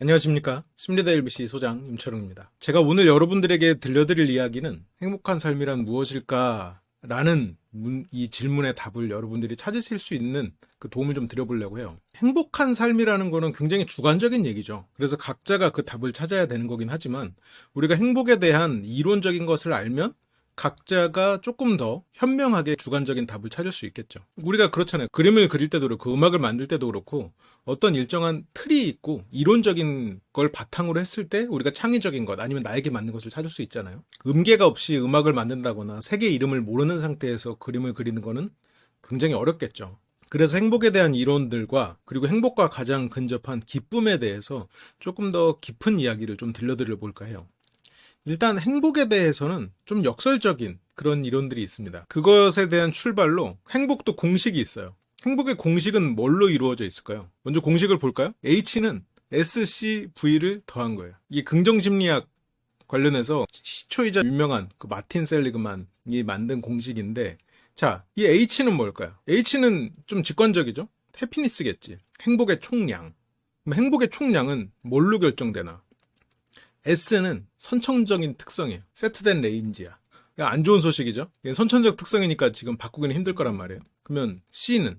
안녕하십니까. 심리대 LBC 소장 임철웅입니다. 제가 오늘 여러분들에게 들려드릴 이야기는 행복한 삶이란 무엇일까? 라는 이 질문의 답을 여러분들이 찾으실 수 있는 그 도움을 좀 드려보려고 해요. 행복한 삶이라는 거는 굉장히 주관적인 얘기죠. 그래서 각자가 그 답을 찾아야 되는 거긴 하지만 우리가 행복에 대한 이론적인 것을 알면 각자가 조금 더 현명하게 주관적인 답을 찾을 수 있겠죠. 우리가 그렇잖아요. 그림을 그릴 때도 그렇고 음악을 만들 때도 그렇고 어떤 일정한 틀이 있고 이론적인 걸 바탕으로 했을 때 우리가 창의적인 것 아니면 나에게 맞는 것을 찾을 수 있잖아요. 음계가 없이 음악을 만든다거나 세계 이름을 모르는 상태에서 그림을 그리는 거는 굉장히 어렵겠죠. 그래서 행복에 대한 이론들과 그리고 행복과 가장 근접한 기쁨에 대해서 조금 더 깊은 이야기를 좀 들려드려 볼까 해요. 일단 행복에 대해서는 좀 역설적인 그런 이론들이 있습니다. 그것에 대한 출발로 행복도 공식이 있어요. 행복의 공식은 뭘로 이루어져 있을까요? 먼저 공식을 볼까요? H는 SCV를 더한 거예요. 이게 긍정심리학 관련해서 시초이자 유명한 그 마틴 셀리그만이 만든 공식인데, 자, 이 H는 뭘까요? H는 좀 직관적이죠? 해피니스겠지. 행복의 총량. 그럼 행복의 총량은 뭘로 결정되나? S는 선천적인 특성이에요. 세트된 레인지야. 그러니까 안 좋은 소식이죠. 선천적 특성이니까 지금 바꾸기는 힘들 거란 말이에요. 그러면 C는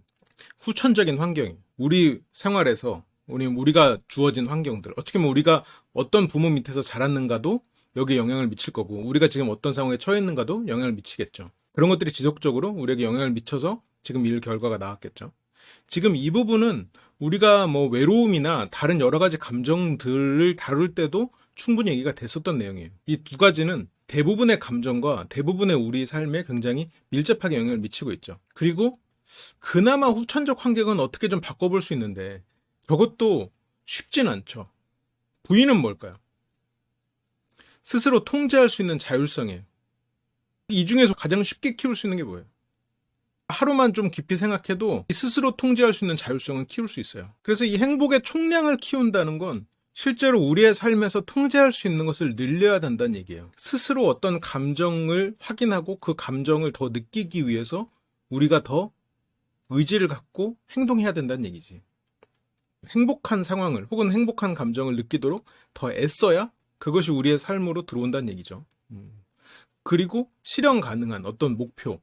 후천적인 환경이에요. 우리 생활에서 우리가 주어진 환경들, 어떻게 보면 우리가 어떤 부모 밑에서 자랐는가도 여기에 영향을 미칠 거고, 우리가 지금 어떤 상황에 처해 있는가도 영향을 미치겠죠. 그런 것들이 지속적으로 우리에게 영향을 미쳐서 지금 이 결과가 나왔겠죠. 지금 이 부분은 우리가 뭐 외로움이나 다른 여러 가지 감정들을 다룰 때도 충분히 얘기가 됐었던 내용이에요. 이 두 가지는 대부분의 감정과 대부분의 우리 삶에 굉장히 밀접하게 영향을 미치고 있죠. 그리고 그나마 후천적 환경은 어떻게 좀 바꿔볼 수 있는데 저것도 쉽진 않죠. V는 뭘까요? 스스로 통제할 수 있는 자율성이에요. 이 중에서 가장 쉽게 키울 수 있는 게 뭐예요? 하루만 좀 깊이 생각해도 스스로 통제할 수 있는 자율성은 키울 수 있어요. 그래서 이 행복의 총량을 키운다는 건 실제로 우리의 삶에서 통제할 수 있는 것을 늘려야 된다는 얘기예요. 스스로 어떤 감정을 확인하고 그 감정을 더 느끼기 위해서 우리가 더 의지를 갖고 행동해야 된다는 얘기지. 행복한 상황을 혹은 행복한 감정을 느끼도록 더 애써야 그것이 우리의 삶으로 들어온다는 얘기죠. 그리고 실현 가능한 어떤 목표,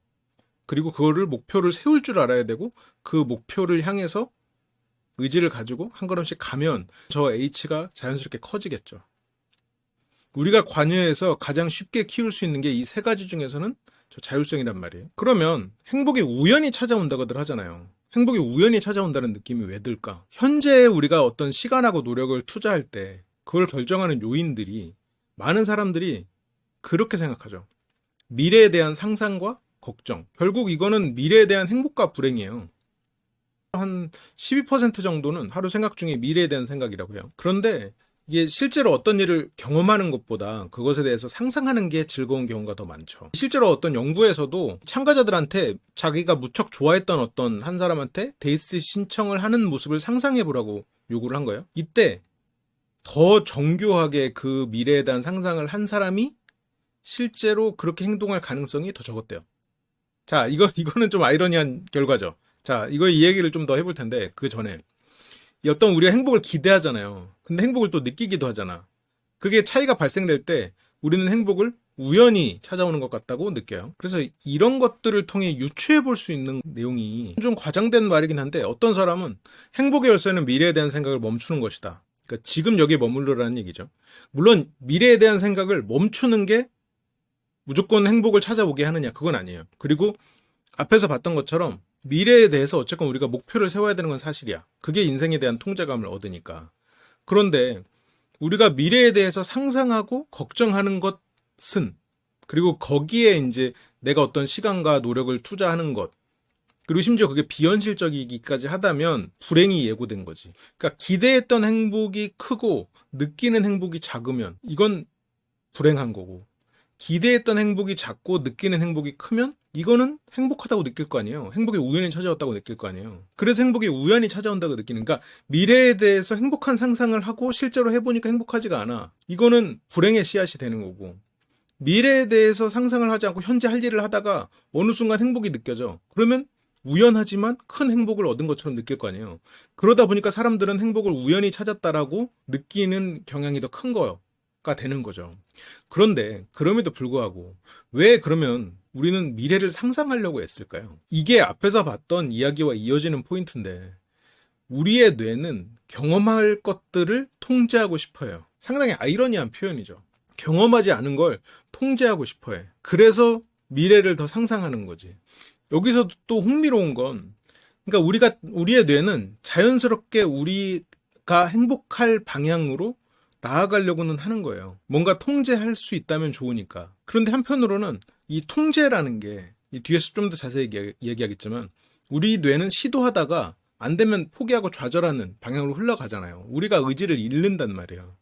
그리고 그거를 목표를 세울 줄 알아야 되고 그 목표를 향해서 의지를 가지고 한 걸음씩 가면 저 H가 자연스럽게 커지겠죠. 우리가 관여해서 가장 쉽게 키울 수 있는 게 이 세 가지 중에서는 저 자율성이란 말이에요. 그러면 행복이 우연히 찾아온다고들 하잖아요. 행복이 우연히 찾아온다는 느낌이 왜 들까? 현재 우리가 어떤 시간하고 노력을 투자할 때 그걸 결정하는 요인들이 많은 사람들이 그렇게 생각하죠. 미래에 대한 상상과 걱정. 결국 이거는 미래에 대한 행복과 불행이에요. 한 12% 정도는 하루 생각 중에 미래에 대한 생각이라고 해요. 그런데 이게 실제로 어떤 일을 경험하는 것보다 그것에 대해서 상상하는 게 즐거운 경우가 더 많죠. 실제로 어떤 연구에서도 참가자들한테 자기가 무척 좋아했던 어떤 한 사람한테 데이트 신청을 하는 모습을 상상해 보라고 요구를 한 거예요. 이때 더 정교하게 그 미래에 대한 상상을 한 사람이 실제로 그렇게 행동할 가능성이 더 적었대요. 자, 이거는 좀 아이러니한 결과죠. 자, 이 얘기를 좀 더 해볼 텐데, 그 전에. 어떤 우리가 행복을 기대하잖아요. 근데 행복을 또 느끼기도 하잖아. 그게 차이가 발생될 때 우리는 행복을 우연히 찾아오는 것 같다고 느껴요. 그래서 이런 것들을 통해 유추해 볼 수 있는 내용이 좀 과장된 말이긴 한데, 어떤 사람은 행복의 열쇠는 미래에 대한 생각을 멈추는 것이다. 그러니까 지금 여기에 머물러라는 얘기죠. 물론 미래에 대한 생각을 멈추는 게 무조건 행복을 찾아오게 하느냐, 그건 아니에요. 그리고 앞에서 봤던 것처럼 미래에 대해서 어쨌건 우리가 목표를 세워야 되는 건 사실이야. 그게 인생에 대한 통제감을 얻으니까. 그런데 우리가 미래에 대해서 상상하고 걱정하는 것은, 그리고 거기에 이제 내가 어떤 시간과 노력을 투자하는 것, 그리고 심지어 그게 비현실적이기까지 하다면 불행이 예고된 거지. 그러니까 기대했던 행복이 크고 느끼는 행복이 작으면 이건 불행한 거고, 기대했던 행복이 작고 느끼는 행복이 크면 이거는 행복하다고 느낄 거 아니에요. 행복이 우연히 찾아왔다고 느낄 거 아니에요. 그래서 행복이 우연히 찾아온다고 느끼는, 그러니까 미래에 대해서 행복한 상상을 하고 실제로 해보니까 행복하지가 않아. 이거는 불행의 씨앗이 되는 거고, 미래에 대해서 상상을 하지 않고 현재 할 일을 하다가 어느 순간 행복이 느껴져. 그러면 우연하지만 큰 행복을 얻은 것처럼 느낄 거 아니에요. 그러다 보니까 사람들은 행복을 우연히 찾았다라고 느끼는 경향이 더 큰 거가 되는 거죠. 그런데 그럼에도 불구하고 왜 그러면 우리는 미래를 상상하려고 했을까요? 이게 앞에서 봤던 이야기와 이어지는 포인트인데 우리의 뇌는 경험할 것들을 통제하고 싶어요. 상당히 아이러니한 표현이죠. 경험하지 않은 걸 통제하고 싶어해. 그래서 미래를 더 상상하는 거지. 여기서 또 흥미로운 건, 그러니까 우리의 뇌는 자연스럽게 우리가 행복할 방향으로 나아가려고는 하는 거예요. 뭔가 통제할 수 있다면 좋으니까. 그런데 한편으로는 이 통제라는 게, 이 뒤에서 좀 더 자세히 얘기하겠지만, 우리 뇌는 시도하다가 안 되면 포기하고 좌절하는 방향으로 흘러가잖아요. 우리가 의지를 잃는단 말이에요.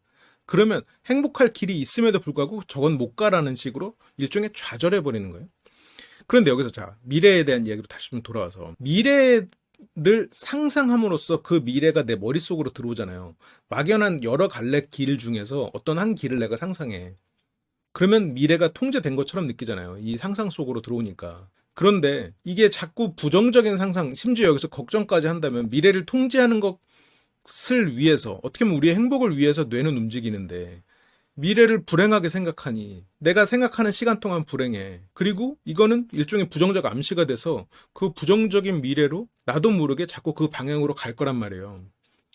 그러면 행복할 길이 있음에도 불구하고 저건 못 가라는 식으로 일종의 좌절해버리는 거예요. 그런데 여기서 자, 미래에 대한 이야기로 다시 좀 돌아와서 미래를 상상함으로써 그 미래가 내 머릿속으로 들어오잖아요. 막연한 여러 갈래 길 중에서 어떤 한 길을 내가 상상해. 그러면 미래가 통제된 것처럼 느끼잖아요. 이 상상 속으로 들어오니까. 그런데 이게 자꾸 부정적인 상상, 심지어 여기서 걱정까지 한다면 미래를 통제하는 것을 위해서, 어떻게 보면 우리의 행복을 위해서 뇌는 움직이는데 미래를 불행하게 생각하니 내가 생각하는 시간 동안 불행해. 그리고 이거는 일종의 부정적 암시가 돼서 그 부정적인 미래로 나도 모르게 자꾸 그 방향으로 갈 거란 말이에요.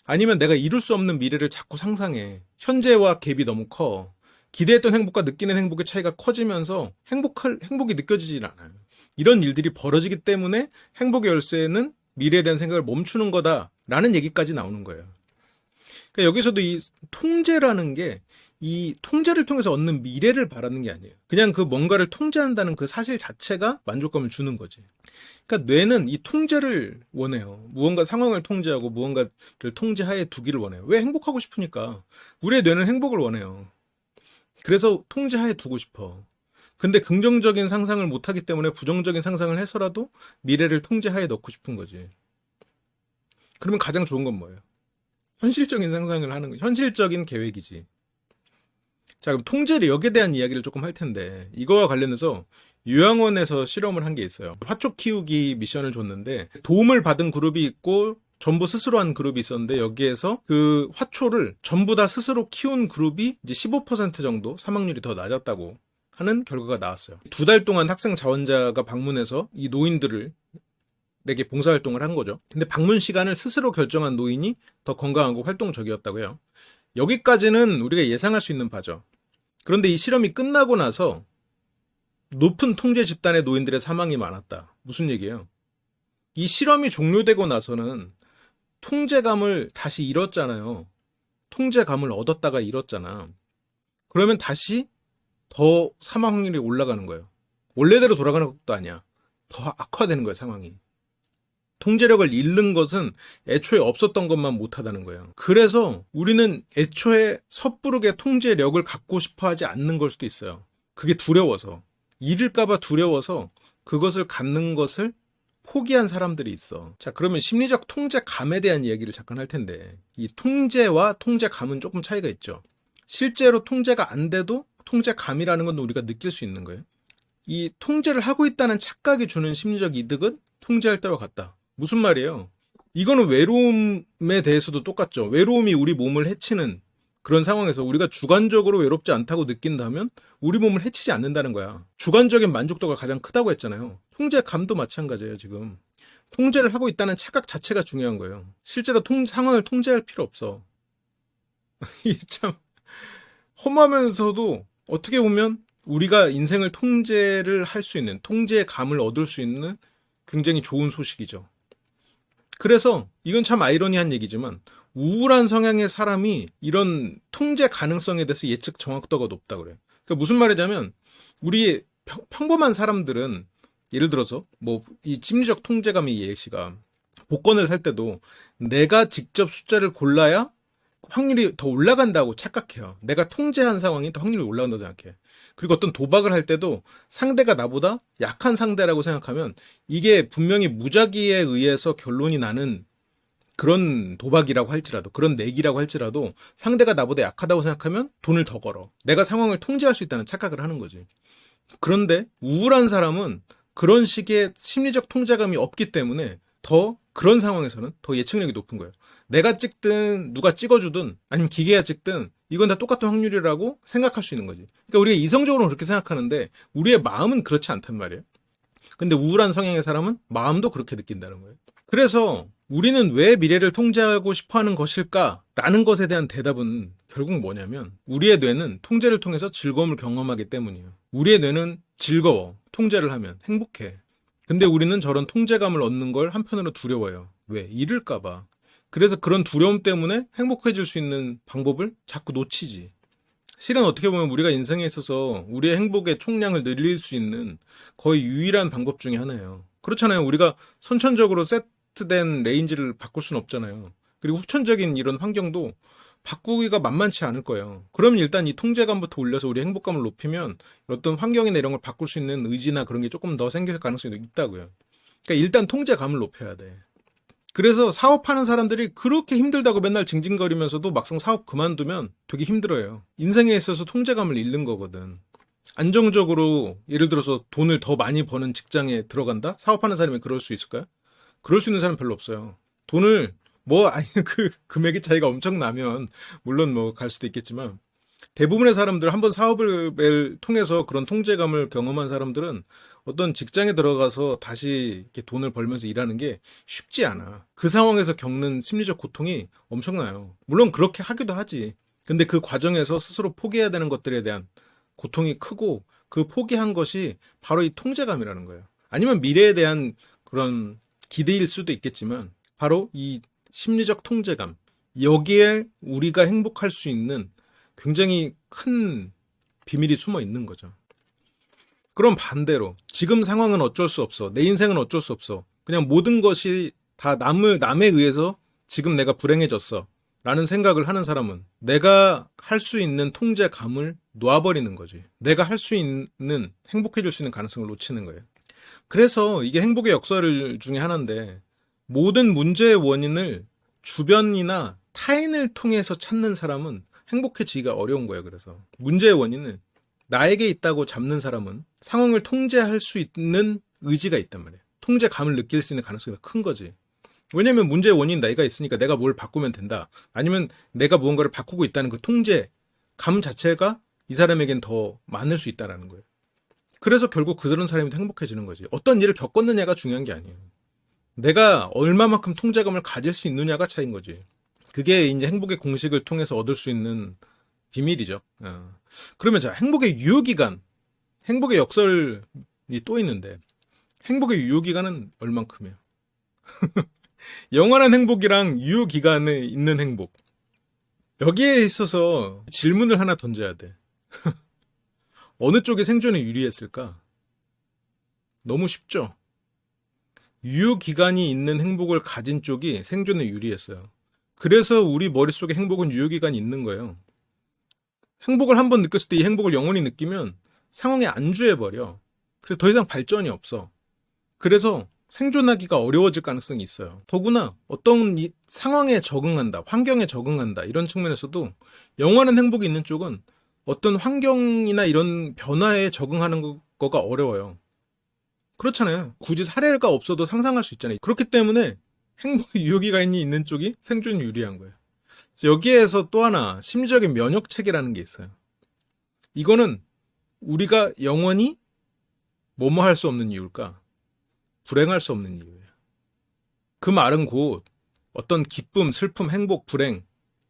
아니면 내가 이룰 수 없는 미래를 자꾸 상상해. 현재와 갭이 너무 커. 기대했던 행복과 느끼는 행복의 차이가 커지면서 행복이 느껴지질 않아요. 이런 일들이 벌어지기 때문에 행복의 열쇠는 미래에 대한 생각을 멈추는 거다라는 얘기까지 나오는 거예요. 그러니까 여기서도 이 통제라는 게 이 통제를 통해서 얻는 미래를 바라는 게 아니에요. 그냥 그 뭔가를 통제한다는 그 사실 자체가 만족감을 주는 거지. 그러니까 뇌는 이 통제를 원해요. 무언가 상황을 통제하고 무언가를 통제하에 두기를 원해요. 왜? 행복하고 싶으니까. 우리의 뇌는 행복을 원해요. 그래서 통제하에 두고 싶어. 근데 긍정적인 상상을 못하기 때문에 부정적인 상상을 해서라도 미래를 통제하에 넣고 싶은 거지. 그러면 가장 좋은 건 뭐예요? 현실적인 상상을 하는 거, 현실적인 계획이지. 자, 그럼 통제력에 대한 이야기를 조금 할 텐데, 이거와 관련해서 요양원에서 실험을 한 게 있어요. 화초 키우기 미션을 줬는데, 도움을 받은 그룹이 있고, 전부 스스로 한 그룹이 있었는데, 여기에서 그 화초를 전부 다 스스로 키운 그룹이 이제 15% 정도 사망률이 더 낮았다고 하는 결과가 나왔어요. 2달 동안 학생 자원자가 방문해서 이 노인들을 에게 봉사활동을 한 거죠. 근데 방문 시간을 스스로 결정한 노인이 더 건강하고 활동적이었다고 해요. 여기까지는 우리가 예상할 수 있는 바죠. 그런데 이 실험이 끝나고 나서 높은 통제 집단의 노인들의 사망이 많았다. 무슨 얘기예요? 이 실험이 종료되고 나서는 통제감을 다시 잃었잖아요. 통제감을 얻었다가 잃었잖아. 그러면 다시 더 사망 확률이 올라가는 거예요. 원래대로 돌아가는 것도 아니야. 더 악화되는 거예요, 상황이. 통제력을 잃는 것은 애초에 없었던 것만 못하다는 거예요. 그래서 우리는 애초에 섣부르게 통제력을 갖고 싶어 하지 않는 걸 수도 있어요. 그게 두려워서. 잃을까봐 두려워서 그것을 갖는 것을 포기한 사람들이 있어. 자, 그러면 심리적 통제감에 대한 이야기를 잠깐 할 텐데, 이 통제와 통제감은 조금 차이가 있죠. 실제로 통제가 안 돼도 통제감이라는 건 우리가 느낄 수 있는 거예요. 이 통제를 하고 있다는 착각이 주는 심리적 이득은 통제할 때와 같다. 무슨 말이에요? 이거는 외로움에 대해서도 똑같죠. 외로움이 우리 몸을 해치는 그런 상황에서 우리가 주관적으로 외롭지 않다고 느낀다면 우리 몸을 해치지 않는다는 거야. 주관적인 만족도가 가장 크다고 했잖아요. 통제감도 마찬가지예요, 지금. 통제를 하고 있다는 착각 자체가 중요한 거예요. 실제로 상황을 통제할 필요 없어. 이게 참 험하면서도 어떻게 보면 우리가 인생을 통제를 할 수 있는, 통제의 감을 얻을 수 있는 굉장히 좋은 소식이죠. 그래서 이건 참 아이러니한 얘기지만 우울한 성향의 사람이 이런 통제 가능성에 대해서 예측 정확도가 높다 그래요. 그러니까 무슨 말이냐면 우리 평범한 사람들은 예를 들어서 뭐 이 심리적 통제감의 예시가 복권을 살 때도 내가 직접 숫자를 골라야 확률이 더 올라간다고 착각해요. 내가 통제한 상황이 더 확률이 올라간다고 생각해. 그리고 어떤 도박을 할 때도 상대가 나보다 약한 상대라고 생각하면 이게 분명히 무작위에 의해서 결론이 나는 그런 도박이라고 할지라도, 그런 내기라고 할지라도 상대가 나보다 약하다고 생각하면 돈을 더 걸어. 내가 상황을 통제할 수 있다는 착각을 하는 거지. 그런데 우울한 사람은 그런 식의 심리적 통제감이 없기 때문에 더 그런 상황에서는 더 예측력이 높은 거예요. 내가 찍든 누가 찍어주든 아니면 기계가 찍든 이건 다 똑같은 확률이라고 생각할 수 있는 거지. 그러니까 우리가 이성적으로는 그렇게 생각하는데 우리의 마음은 그렇지 않단 말이에요. 근데 우울한 성향의 사람은 마음도 그렇게 느낀다는 거예요. 그래서 우리는 왜 미래를 통제하고 싶어 하는 것일까라는 것에 대한 대답은 결국 뭐냐면 우리의 뇌는 통제를 통해서 즐거움을 경험하기 때문이에요. 우리의 뇌는 즐거워. 통제를 하면 행복해. 근데 우리는 저런 통제감을 얻는 걸 한편으로 두려워요. 왜? 잃을까봐. 그래서 그런 두려움 때문에 행복해질 수 있는 방법을 자꾸 놓치지. 실은 어떻게 보면 우리가 인생에 있어서 우리의 행복의 총량을 늘릴 수 있는 거의 유일한 방법 중에 하나예요. 그렇잖아요. 우리가 선천적으로 세트된 레인지를 바꿀 수는 없잖아요. 그리고 후천적인 이런 환경도 바꾸기가 만만치 않을 거예요. 그럼 일단 이 통제감부터 올려서 우리 행복감을 높이면 어떤 환경이나 이런 걸 바꿀 수 있는 의지나 그런 게 조금 더 생길 가능성이 있다고요. 그러니까 일단 통제감을 높여야 돼. 그래서 사업하는 사람들이 그렇게 힘들다고 맨날 징징거리면서도 막상 사업 그만두면 되게 힘들어요. 인생에 있어서 통제감을 잃는 거거든. 안정적으로 예를 들어서 돈을 더 많이 버는 직장에 들어간다? 사업하는 사람이 그럴 수 있을까요? 그럴 수 있는 사람 별로 없어요. 돈을 아니 그 금액의 차이가 엄청 나면 물론 갈 수도 있겠지만 대부분의 사람들 한번 사업을 통해서 그런 통제감을 경험한 사람들은 어떤 직장에 들어가서 다시 이렇게 돈을 벌면서 일하는 게 쉽지 않아. 그 상황에서 겪는 심리적 고통이 엄청나요. 물론 그렇게 하기도 하지. 근데 그 과정에서 스스로 포기해야 되는 것들에 대한 고통이 크고 그 포기한 것이 바로 이 통제감이라는 거예요. 아니면 미래에 대한 그런 기대일 수도 있겠지만 바로 이 심리적 통제감. 여기에 우리가 행복할 수 있는 굉장히 큰 비밀이 숨어 있는 거죠. 그럼 반대로 지금 상황은 어쩔 수 없어. 내 인생은 어쩔 수 없어. 그냥 모든 것이 다 남에 의해서 지금 내가 불행해졌어. 라는 생각을 하는 사람은 내가 할 수 있는 통제감을 놓아버리는 거지. 내가 할 수 있는 행복해질 수 있는 가능성을 놓치는 거예요. 그래서 이게 행복의 역설 중에 하나인데 모든 문제의 원인을 주변이나 타인을 통해서 찾는 사람은 행복해지기가 어려운 거예요. 그래서 문제의 원인은 나에게 있다고 잡는 사람은 상황을 통제할 수 있는 의지가 있단 말이에요. 통제감을 느낄 수 있는 가능성이 더 큰 거지. 왜냐면 문제의 원인 내가 있으니까 내가 뭘 바꾸면 된다. 아니면 내가 무언가를 바꾸고 있다는 그 통제감 자체가 이 사람에겐 더 많을 수 있다는 거예요. 그래서 결국 그런 사람이 더 행복해지는 거지. 어떤 일을 겪었느냐가 중요한 게 아니에요. 내가 얼마만큼 통제감을 가질 수 있느냐가 차이인 거지. 그게 이제 행복의 공식을 통해서 얻을 수 있는 비밀이죠. 그러면 자, 행복의 유효기간, 행복의 역설이 또 있는데 행복의 유효기간은 얼만큼이에요? 영원한 행복이랑 유효기간에 있는 행복. 여기에 있어서 질문을 하나 던져야 돼. 어느 쪽이 생존에 유리했을까? 너무 쉽죠? 유효기간이 있는 행복을 가진 쪽이 생존에 유리했어요. 그래서 우리 머릿속에 행복은 유효기간이 있는 거예요. 행복을 한번 느꼈을 때 이 행복을 영원히 느끼면 상황에 안주해버려. 그래서 더 이상 발전이 없어. 그래서 생존하기가 어려워질 가능성이 있어요. 더구나 어떤 상황에 적응한다, 환경에 적응한다 이런 측면에서도 영원한 행복이 있는 쪽은 어떤 환경이나 이런 변화에 적응하는 거가 어려워요. 그렇잖아요. 굳이 사례가 없어도 상상할 수 있잖아요. 그렇기 때문에 행복의 유효기간이 있는 쪽이 생존이 유리한 거예요. 여기에서 또 하나 심리적인 면역체계라는 게 있어요. 이거는 우리가 영원히 뭐뭐 할 수 없는 이유일까? 불행할 수 없는 이유예요. 그 말은 곧 어떤 기쁨, 슬픔, 행복, 불행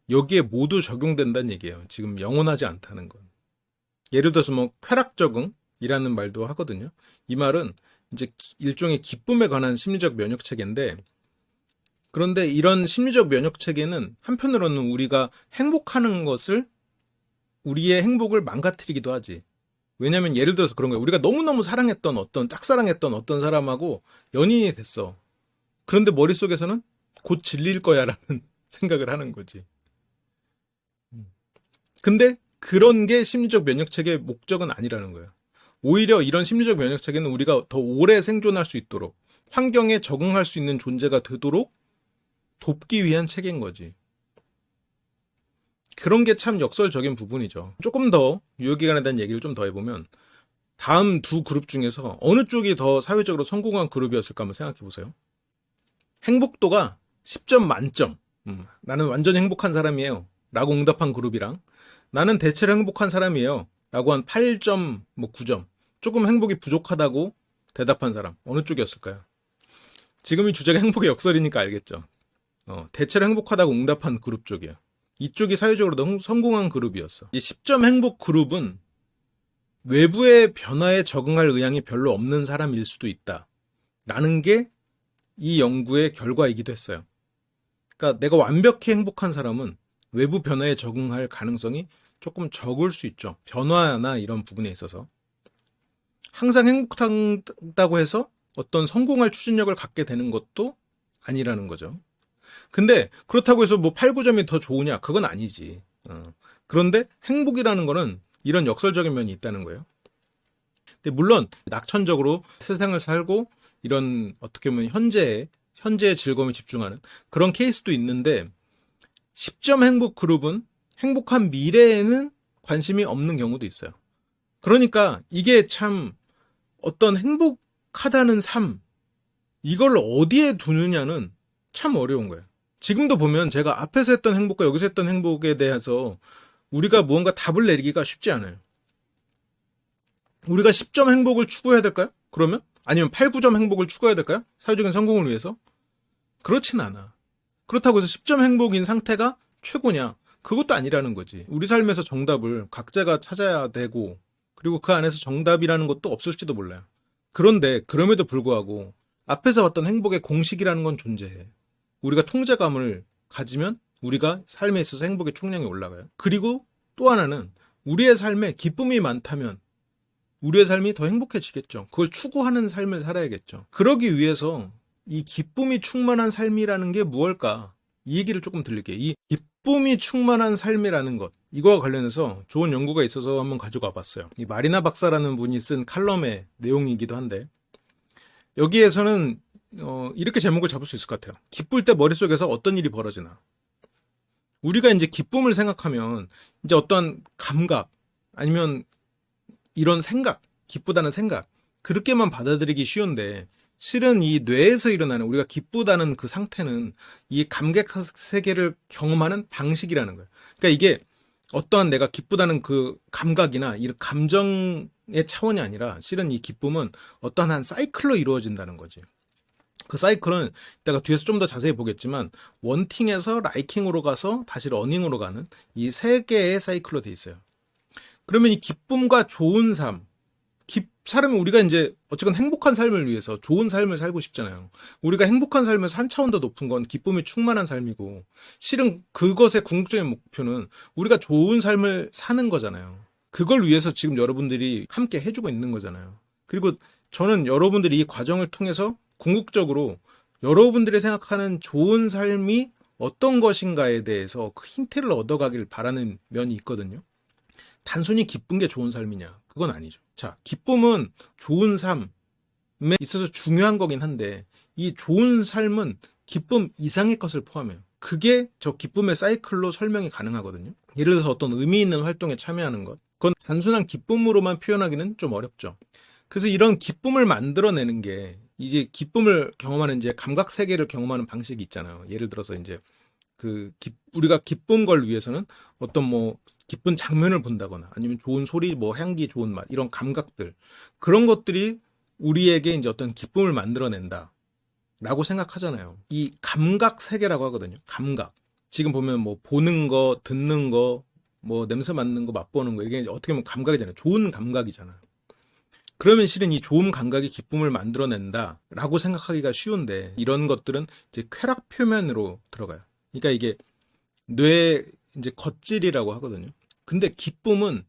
여기에 모두 적용된다는 얘기예요. 지금 영원하지 않다는 건. 예를 들어서 쾌락 적응이라는 말도 하거든요. 이 말은 이제 일종의 기쁨에 관한 심리적 면역 체계인데 그런데 이런 심리적 면역 체계는 한편으로는 우리가 행복하는 것을 우리의 행복을 망가뜨리기도 하지. 왜냐면 예를 들어서 그런 거예요. 우리가 너무너무 사랑했던 짝사랑했던 어떤 사람하고 연인이 됐어. 그런데 머릿속에서는 곧 질릴 거야 라는 생각을 하는 거지. 근데 그런 게 심리적 면역체계의 목적은 아니라는 거예요. 오히려 이런 심리적 면역체계는 우리가 더 오래 생존할 수 있도록 환경에 적응할 수 있는 존재가 되도록 돕기 위한 체계인 거지. 그런 게 참 역설적인 부분이죠. 조금 더 유효기간에 대한 얘기를 좀 더 해보면 다음 두 그룹 중에서 어느 쪽이 더 사회적으로 성공한 그룹이었을까 한번 생각해 보세요. 행복도가 10점 만점. 나는 완전히 행복한 사람이에요. 라고 응답한 그룹이랑 나는 대체로 행복한 사람이에요. 라고 한 8점, 9점. 조금 행복이 부족하다고 대답한 사람. 어느 쪽이었을까요? 지금 이 주제가 행복의 역설이니까 알겠죠. 대체로 행복하다고 응답한 그룹 쪽이에요. 이쪽이 사회적으로 더 성공한 그룹이었어. 이 10점 행복 그룹은 외부의 변화에 적응할 의향이 별로 없는 사람일 수도 있다. 라는 게 이 연구의 결과이기도 했어요. 그러니까 내가 완벽히 행복한 사람은 외부 변화에 적응할 가능성이 조금 적을 수 있죠. 변화나 이런 부분에 있어서. 항상 행복하다고 해서 어떤 성공할 추진력을 갖게 되는 것도 아니라는 거죠. 근데 그렇다고 해서 8, 9점이 더 좋으냐? 그건 아니지. 그런데 행복이라는 거는 이런 역설적인 면이 있다는 거예요. 근데 물론 낙천적으로 세상을 살고 이런 어떻게 보면 현재의 즐거움에 집중하는 그런 케이스도 있는데 10점 행복 그룹은 행복한 미래에는 관심이 없는 경우도 있어요. 그러니까 이게 참 어떤 행복하다는 삶 이걸 어디에 두느냐는 참 어려운 거예요. 지금도 보면 제가 앞에서 했던 행복과 여기서 했던 행복에 대해서 우리가 무언가 답을 내리기가 쉽지 않아요. 우리가 10점 행복을 추구해야 될까요? 그러면? 아니면 8, 9점 행복을 추구해야 될까요? 사회적인 성공을 위해서? 그렇진 않아. 그렇다고 해서 10점 행복인 상태가 최고냐? 그것도 아니라는 거지. 우리 삶에서 정답을 각자가 찾아야 되고 그리고 그 안에서 정답이라는 것도 없을지도 몰라요. 그런데 그럼에도 불구하고 앞에서 봤던 행복의 공식이라는 건 존재해. 우리가 통제감을 가지면 우리가 삶에 있어서 행복의 총량이 올라가요. 그리고 또 하나는 우리의 삶에 기쁨이 많다면 우리의 삶이 더 행복해지겠죠. 그걸 추구하는 삶을 살아야겠죠. 그러기 위해서 이 기쁨이 충만한 삶이라는 게 무엇일까? 이 얘기를 조금 드릴게요. 이 기쁨이 충만한 삶이라는 것, 이거와 관련해서 좋은 연구가 있어서 한번 가져가 봤어요. 이 마리나 박사라는 분이 쓴 칼럼의 내용이기도 한데 여기에서는 이렇게 제목을 잡을 수 있을 것 같아요. 기쁠 때 머릿속에서 어떤 일이 벌어지나. 우리가 이제 기쁨을 생각하면 이제 어떠한 감각 아니면 이런 생각, 기쁘다는 생각 그렇게만 받아들이기 쉬운데 실은 이 뇌에서 일어나는 우리가 기쁘다는 그 상태는 이 감각 세계를 경험하는 방식이라는 거예요. 그러니까 이게 어떠한 내가 기쁘다는 그 감각이나 이 감정의 차원이 아니라 실은 이 기쁨은 어떠한 한 사이클로 이루어진다는 거지. 그 사이클은 이따가 뒤에서 좀 더 자세히 보겠지만 원팅에서 라이킹으로 가서 다시 러닝으로 가는 이 세 개의 사이클로 돼 있어요. 그러면 이 기쁨과 좋은 삶, 사람은 우리가 이제 어쨌건 행복한 삶을 위해서 좋은 삶을 살고 싶잖아요. 우리가 행복한 삶에서 한 차원 더 높은 건 기쁨이 충만한 삶이고 실은 그것의 궁극적인 목표는 우리가 좋은 삶을 사는 거잖아요. 그걸 위해서 지금 여러분들이 함께 해주고 있는 거잖아요. 그리고 저는 여러분들이 이 과정을 통해서 궁극적으로 여러분들이 생각하는 좋은 삶이 어떤 것인가에 대해서 그 힌트를 얻어가길 바라는 면이 있거든요. 단순히 기쁜 게 좋은 삶이냐? 그건 아니죠. 자, 기쁨은 좋은 삶에 있어서 중요한 거긴 한데 이 좋은 삶은 기쁨 이상의 것을 포함해요. 그게 저 기쁨의 사이클로 설명이 가능하거든요. 예를 들어서 어떤 의미 있는 활동에 참여하는 것. 그건 단순한 기쁨으로만 표현하기는 좀 어렵죠. 그래서 이런 기쁨을 만들어내는 게 이제 기쁨을 경험하는 이제 감각 세계를 경험하는 방식이 있잖아요. 예를 들어서 이제 우리가 기쁜 걸 위해서는 어떤 기쁜 장면을 본다거나 아니면 좋은 소리, 향기, 좋은 맛 이런 감각들 그런 것들이 우리에게 이제 어떤 기쁨을 만들어낸다라고 생각하잖아요. 이 감각 세계라고 하거든요. 감각. 지금 보면 보는 거, 듣는 거, 냄새 맡는 거, 맛보는 거 이게 어떻게 보면 감각이잖아요. 좋은 감각이잖아요. 그러면 실은 이 좋은 감각이 기쁨을 만들어낸다라고 생각하기가 쉬운데 이런 것들은 이제 쾌락 표면으로 들어가요. 그러니까 이게 뇌 이제 겉질이라고 하거든요. 근데 기쁨은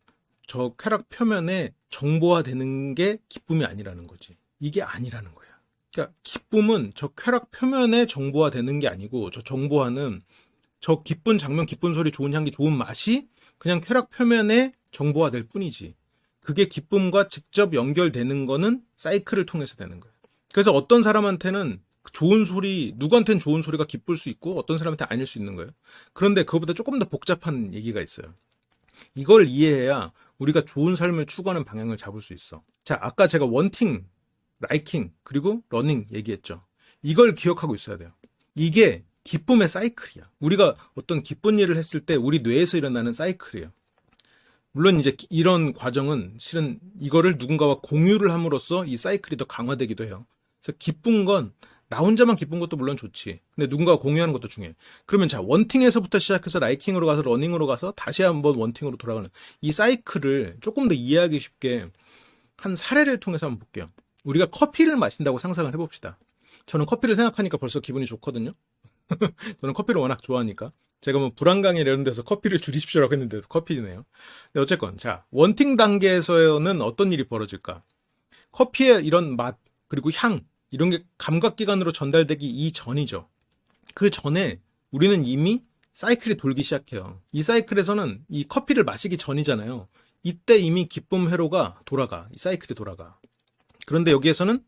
저 쾌락 표면에 정보화되는 게 기쁨이 아니라는 거지. 이게 아니라는 거야. 그러니까 기쁨은 저 쾌락 표면에 정보화되는 게 아니고 저 정보화는 저 기쁜 장면, 기쁜 소리, 좋은 향기, 좋은 맛이 그냥 쾌락 표면에 정보화될 뿐이지. 그게 기쁨과 직접 연결되는 거는 사이클을 통해서 되는 거예요. 그래서 어떤 사람한테는 좋은 소리, 누구한테는 좋은 소리가 기쁠 수 있고 어떤 사람한테 아닐 수 있는 거예요. 그런데 그것보다 조금 더 복잡한 얘기가 있어요. 이걸 이해해야 우리가 좋은 삶을 추구하는 방향을 잡을 수 있어. 자, 아까 제가 원팅, 라이킹, 그리고 러닝 얘기했죠. 이걸 기억하고 있어야 돼요. 이게 기쁨의 사이클이야. 우리가 어떤 기쁜 일을 했을 때 우리 뇌에서 일어나는 사이클이에요. 물론 이제 이런 과정은 실은 이거를 누군가와 공유를 함으로써 이 사이클이 더 강화되기도 해요. 그래서 기쁜 건 나 혼자만 기쁜 것도 물론 좋지. 근데 누군가와 공유하는 것도 중요해. 그러면 자, 원팅에서부터 시작해서 라이킹으로 가서 러닝으로 가서 다시 한번 원팅으로 돌아가는 이 사이클을 조금 더 이해하기 쉽게 한 사례를 통해서 한번 볼게요. 우리가 커피를 마신다고 상상을 해봅시다. 저는 커피를 생각하니까 벌써 기분이 좋거든요. 저는 커피를 워낙 좋아하니까. 제가 뭐 불안강에 이런 데서 커피를 줄이십시오라고 했는데 커피네요. 근데 어쨌건 자, 원팅 단계에서는 어떤 일이 벌어질까? 커피의 이런 맛 그리고 향 이런 게 감각기관으로 전달되기 이전이죠. 그 전에 우리는 이미 사이클이 돌기 시작해요. 이 사이클에서는 이 커피를 마시기 전이잖아요. 이때 이미 기쁨 회로가 돌아가. 이 사이클이 돌아가. 그런데 여기에서는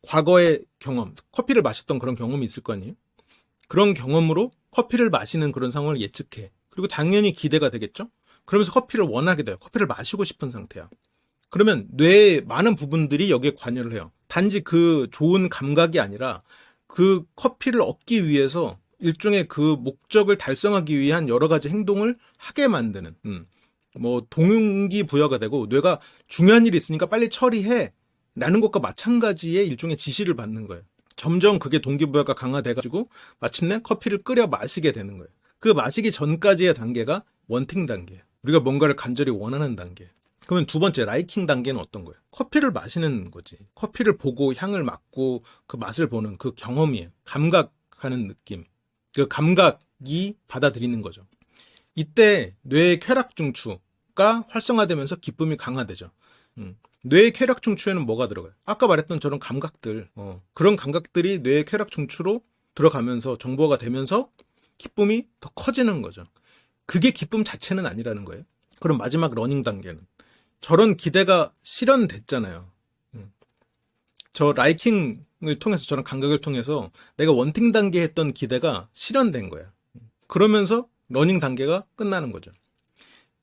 과거의 경험, 커피를 마셨던 그런 경험이 있을 거 아니에요? 그런 경험으로 커피를 마시는 그런 상황을 예측해. 그리고 당연히 기대가 되겠죠? 그러면서 커피를 원하게 돼요. 커피를 마시고 싶은 상태야. 그러면 뇌의 많은 부분들이 여기에 관여를 해요. 단지 그 좋은 감각이 아니라 그 커피를 얻기 위해서 일종의 그 목적을 달성하기 위한 여러 가지 행동을 하게 만드는, 뭐 동기부여가 되고 뇌가 중요한 일이 있으니까 빨리 처리해 라는 것과 마찬가지의 일종의 지시를 받는 거예요. 점점 그게 동기부여가 강화돼가지고 마침내 커피를 끓여 마시게 되는 거예요. 그 마시기 전까지의 단계가 원팅 단계예요. 우리가 뭔가를 간절히 원하는 단계. 그러면 두 번째 라이킹 단계는 어떤 거예요? 커피를 마시는 거지. 커피를 보고 향을 맡고 그 맛을 보는 그 경험이에요. 감각하는 느낌. 그 감각이 받아들이는 거죠. 이때 뇌의 쾌락중추가 활성화되면서 기쁨이 강화되죠. 뇌의 쾌락중추에는 뭐가 들어가요? 아까 말했던 저런 감각들, 그런 감각들이 뇌의 쾌락중추로 들어가면서 정보가 되면서 기쁨이 더 커지는 거죠. 그게 기쁨 자체는 아니라는 거예요. 그럼 마지막 러닝 단계는 저런 기대가 실현됐잖아요. 저 라이킹을 통해서 저런 감각을 통해서 내가 원팅 단계에 했던 기대가 실현된 거야. 그러면서 러닝 단계가 끝나는 거죠.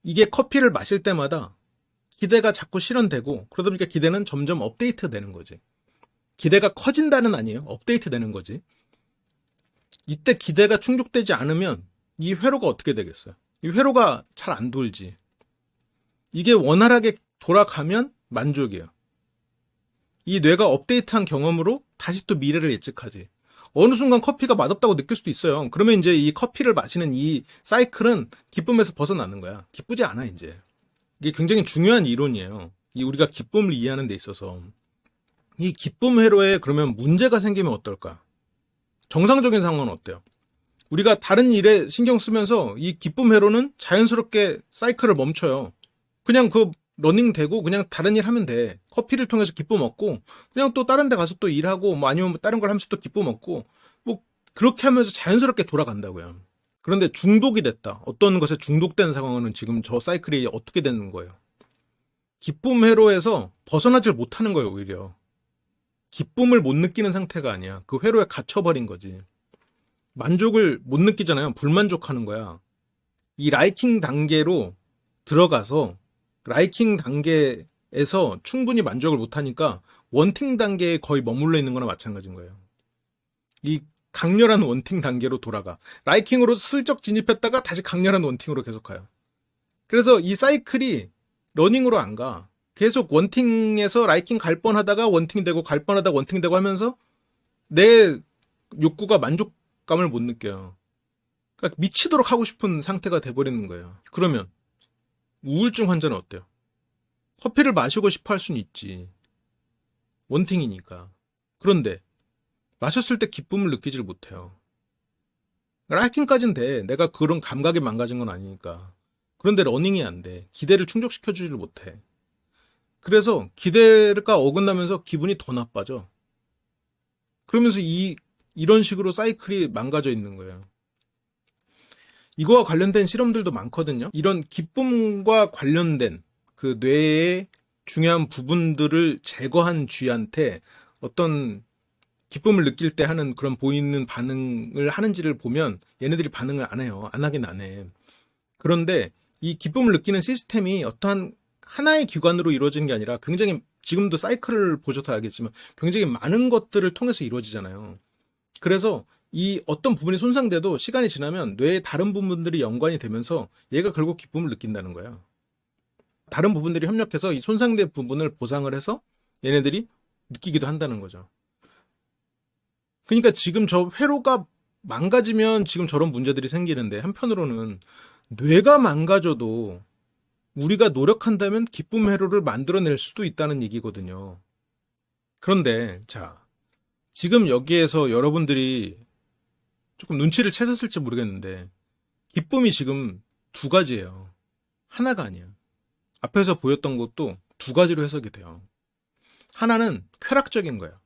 이게 커피를 마실 때마다 기대가 자꾸 실현되고 그러다 보니까 기대는 점점 업데이트 되는 거지. 기대가 커진다는 아니에요. 업데이트 되는 거지. 이때 기대가 충족되지 않으면 이 회로가 어떻게 되겠어요? 이 회로가 잘 안 돌지. 이게 원활하게 돌아가면 만족이에요. 이 뇌가 업데이트한 경험으로 다시 또 미래를 예측하지. 어느 순간 커피가 맛없다고 느낄 수도 있어요. 그러면 이제 이 커피를 마시는 이 사이클은 기쁨에서 벗어나는 거야. 기쁘지 않아, 이제. 이게 굉장히 중요한 이론이에요. 이 우리가 기쁨을 이해하는 데 있어서. 이 기쁨 회로에 그러면 문제가 생기면 어떨까? 정상적인 상황은 어때요? 우리가 다른 일에 신경 쓰면서 이 기쁨 회로는 자연스럽게 사이클을 멈춰요. 그냥 그 러닝 되고 그냥 다른 일 하면 돼. 커피를 통해서 기쁨 얻고 그냥 또 다른 데 가서 또 일하고 뭐 아니면 다른 걸 하면서 또 기쁨 얻고 뭐 그렇게 하면서 자연스럽게 돌아간다고요. 그런데 중독이 됐다. 어떤 것에 중독된 상황은 지금 저 사이클이 어떻게 되는 거예요? 기쁨 회로에서 벗어나질 못하는 거예요, 오히려. 기쁨을 못 느끼는 상태가 아니야. 그 회로에 갇혀버린 거지. 만족을 못 느끼잖아요. 불만족하는 거야. 이 라이킹 단계로 들어가서 라이킹 단계에서 충분히 만족을 못하니까 원팅 단계에 거의 머물러 있는 거나 마찬가지인 거예요. 이 강렬한 원팅 단계로 돌아가. 라이킹으로 슬쩍 진입했다가 다시 강렬한 원팅으로 계속 가요. 그래서 이 사이클이 러닝으로 안 가. 계속 원팅에서 라이킹 갈 뻔하다가 원팅 되고 갈 뻔하다가 원팅 되고 하면서 내 욕구가 만족감을 못 느껴요. 그러니까 미치도록 하고 싶은 상태가 돼버리는 거예요. 그러면 우울증 환자는 어때요? 커피를 마시고 싶어 할 수는 있지. 원팅이니까. 그런데 마셨을 때 기쁨을 느끼질 못해요. 라이킹까지는 돼. 내가 그런 감각이 망가진 건 아니니까. 그런데 러닝이 안 돼. 기대를 충족시켜주지를 못해. 그래서 기대가 어긋나면서 기분이 더 나빠져. 그러면서 이런 식으로 사이클이 망가져 있는 거예요. 이거와 관련된 실험들도 많거든요. 이런 기쁨과 관련된 그 뇌의 중요한 부분들을 제거한 쥐한테 어떤 기쁨을 느낄 때 하는 그런 보이는 반응을 하는지를 보면 얘네들이 반응을 안 해요. 안 하긴 안 해. 그런데 이 기쁨을 느끼는 시스템이 어떠한 하나의 기관으로 이루어지는 게 아니라 굉장히 지금도 사이클을 보셔도 알겠지만 굉장히 많은 것들을 통해서 이루어지잖아요. 그래서 이 어떤 부분이 손상돼도 시간이 지나면 뇌의 다른 부분들이 연관이 되면서 얘가 결국 기쁨을 느낀다는 거야. 다른 부분들이 협력해서 이 손상된 부분을 보상을 해서 얘네들이 느끼기도 한다는 거죠. 그러니까 지금 저 회로가 망가지면 지금 저런 문제들이 생기는데, 한편으로는 뇌가 망가져도 우리가 노력한다면 기쁨 회로를 만들어낼 수도 있다는 얘기거든요. 그런데 자, 지금 여기에서 여러분들이 조금 눈치를 채셨을지 모르겠는데 기쁨이 지금 두 가지예요. 하나가 아니야. 앞에서 보였던 것도 두 가지로 해석이 돼요. 하나는 쾌락적인 거야.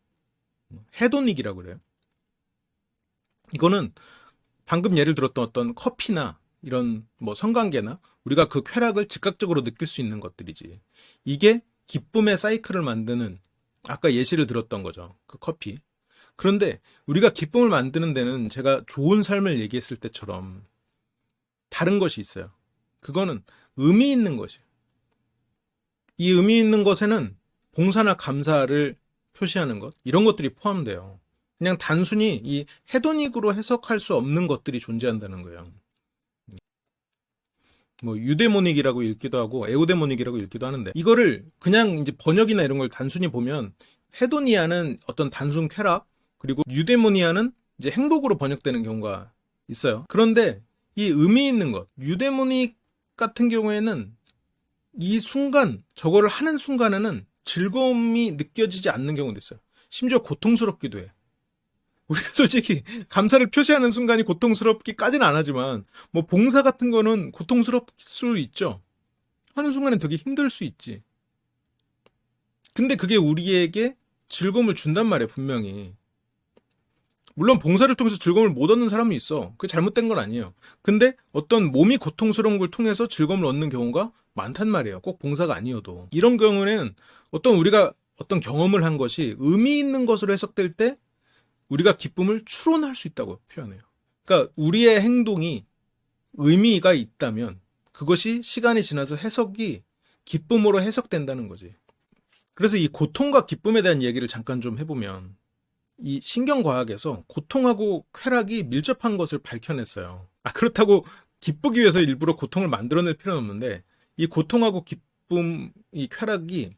헤도닉이라고 그래요. 이거는 방금 예를 들었던 어떤 커피나 이런 뭐 성관계나 우리가 그 쾌락을 즉각적으로 느낄 수 있는 것들이지. 이게 기쁨의 사이클을 만드는, 아까 예시를 들었던 거죠. 그 커피. 그런데 우리가 기쁨을 만드는 데는 제가 좋은 삶을 얘기했을 때처럼 다른 것이 있어요. 그거는 의미 있는 것이에요. 이 의미 있는 것에는 봉사나 감사를 표시하는 것, 이런 것들이 포함돼요. 그냥 단순히 이 헤도닉으로 해석할 수 없는 것들이 존재한다는 거예요. 뭐 유데모닉이라고 읽기도 하고 에우데모닉이라고 읽기도 하는데, 이거를 그냥 이제 번역이나 이런 걸 단순히 보면 헤도니아는 어떤 단순 쾌락, 그리고 유데모니아는 이제 행복으로 번역되는 경우가 있어요. 그런데 이 의미 있는 것, 유데모닉 같은 경우에는 이 순간, 저거를 하는 순간에는 즐거움이 느껴지지 않는 경우도 있어요. 심지어 고통스럽기도 해. 우리가 솔직히 감사를 표시하는 순간이 고통스럽기까지는 안 하지만, 뭐 봉사 같은 거는 고통스러울 수 있죠. 하는 순간엔 되게 힘들 수 있지. 근데 그게 우리에게 즐거움을 준단 말이에요, 분명히. 물론 봉사를 통해서 즐거움을 못 얻는 사람이 있어. 그게 잘못된 건 아니에요. 근데 어떤 몸이 고통스러운 걸 통해서 즐거움을 얻는 경우가 많단 말이에요. 꼭 봉사가 아니어도. 이런 경우는 어떤 우리가 어떤 경험을 한 것이 의미 있는 것으로 해석될 때 우리가 기쁨을 추론할 수 있다고 표현해요. 그러니까 우리의 행동이 의미가 있다면 그것이 시간이 지나서 해석이 기쁨으로 해석된다는 거지. 그래서 이 고통과 기쁨에 대한 얘기를 잠깐 좀 해보면, 이 신경과학에서 고통하고 쾌락이 밀접한 것을 밝혀냈어요. 그렇다고 기쁘기 위해서 일부러 고통을 만들어낼 필요는 없는데, 이 고통하고 기쁨, 이 쾌락이,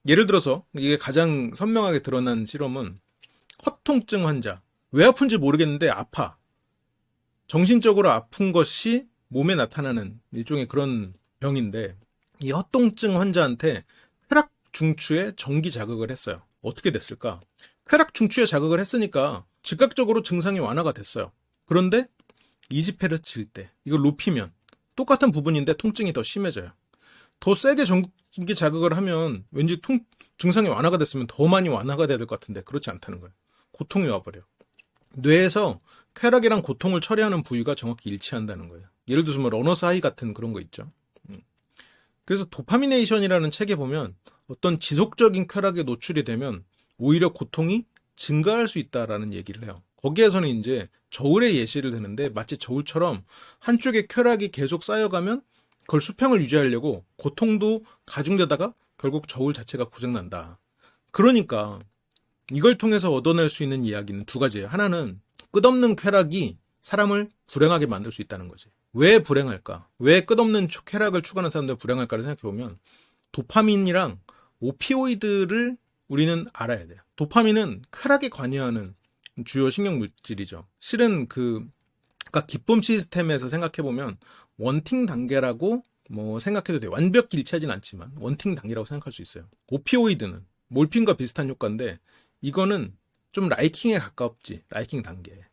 예를 들어서 이게 가장 선명하게 드러난 실험은 헛통증 환자. 왜 아픈지 모르겠는데 아파. 정신적으로 아픈 것이 몸에 나타나는 일종의 그런 병인데, 이 헛통증 환자한테 쾌락 중추에 전기 자극을 했어요. 어떻게 됐을까? 쾌락 중추에 자극을 했으니까 즉각적으로 증상이 완화가 됐어요. 그런데 20Hz일 때 이걸 높이면 똑같은 부분인데 통증이 더 심해져요. 더 세게 전기 자극을 하면 왠지 증상이 완화가 됐으면 더 많이 완화가 돼야 될 것 같은데 그렇지 않다는 거예요. 고통이 와버려. 뇌에서 쾌락이랑 고통을 처리하는 부위가 정확히 일치한다는 거예요. 예를 들어서 뭐 러너스 하이 같은 그런 거 있죠. 그래서 도파미네이션이라는 책에 보면 어떤 지속적인 쾌락에 노출이 되면 오히려 고통이 증가할 수 있다라는 얘기를 해요. 거기에서는 이제 저울의 예시를 드는데, 마치 저울처럼 한쪽에 쾌락이 계속 쌓여가면 그걸 수평을 유지하려고 고통도 가중되다가 결국 저울 자체가 고장난다. 그러니까 이걸 통해서 얻어낼 수 있는 이야기는 두 가지예요. 하나는 끝없는 쾌락이 사람을 불행하게 만들 수 있다는 거지. 왜 불행할까? 왜 끝없는 쾌락을 추구하는 사람들 불행할까를 생각해보면, 도파민이랑 오피오이드를 우리는 알아야 돼요. 도파민은 쾌락에 관여하는 주요 신경물질이죠. 실은 그러니까 기쁨 시스템에서 생각해보면 원팅 단계라고 뭐 생각해도 돼요. 완벽히 일치하진 않지만 원팅 단계라고 생각할 수 있어요. 오피오이드는 몰핀과 비슷한 효과인데 이거는 좀 라이킹에 가깝지. 라이킹 단계.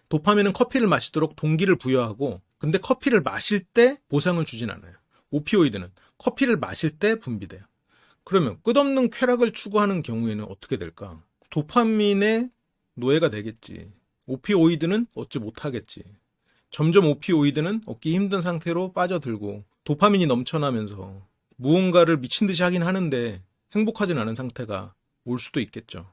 도파민은 커피를 마시도록 동기를 부여하고, 근데 커피를 마실 때 보상을 주진 않아요. 오피오이드는 커피를 마실 때 분비돼요. 그러면 끝없는 쾌락을 추구하는 경우에는 어떻게 될까? 도파민의 노예가 되겠지. 오피오이드는 얻지 못하겠지. 점점 오피오이드는 얻기 힘든 상태로 빠져들고 도파민이 넘쳐나면서 무언가를 미친 듯이 하긴 하는데 행복하진 않은 상태가 올 수도 있겠죠.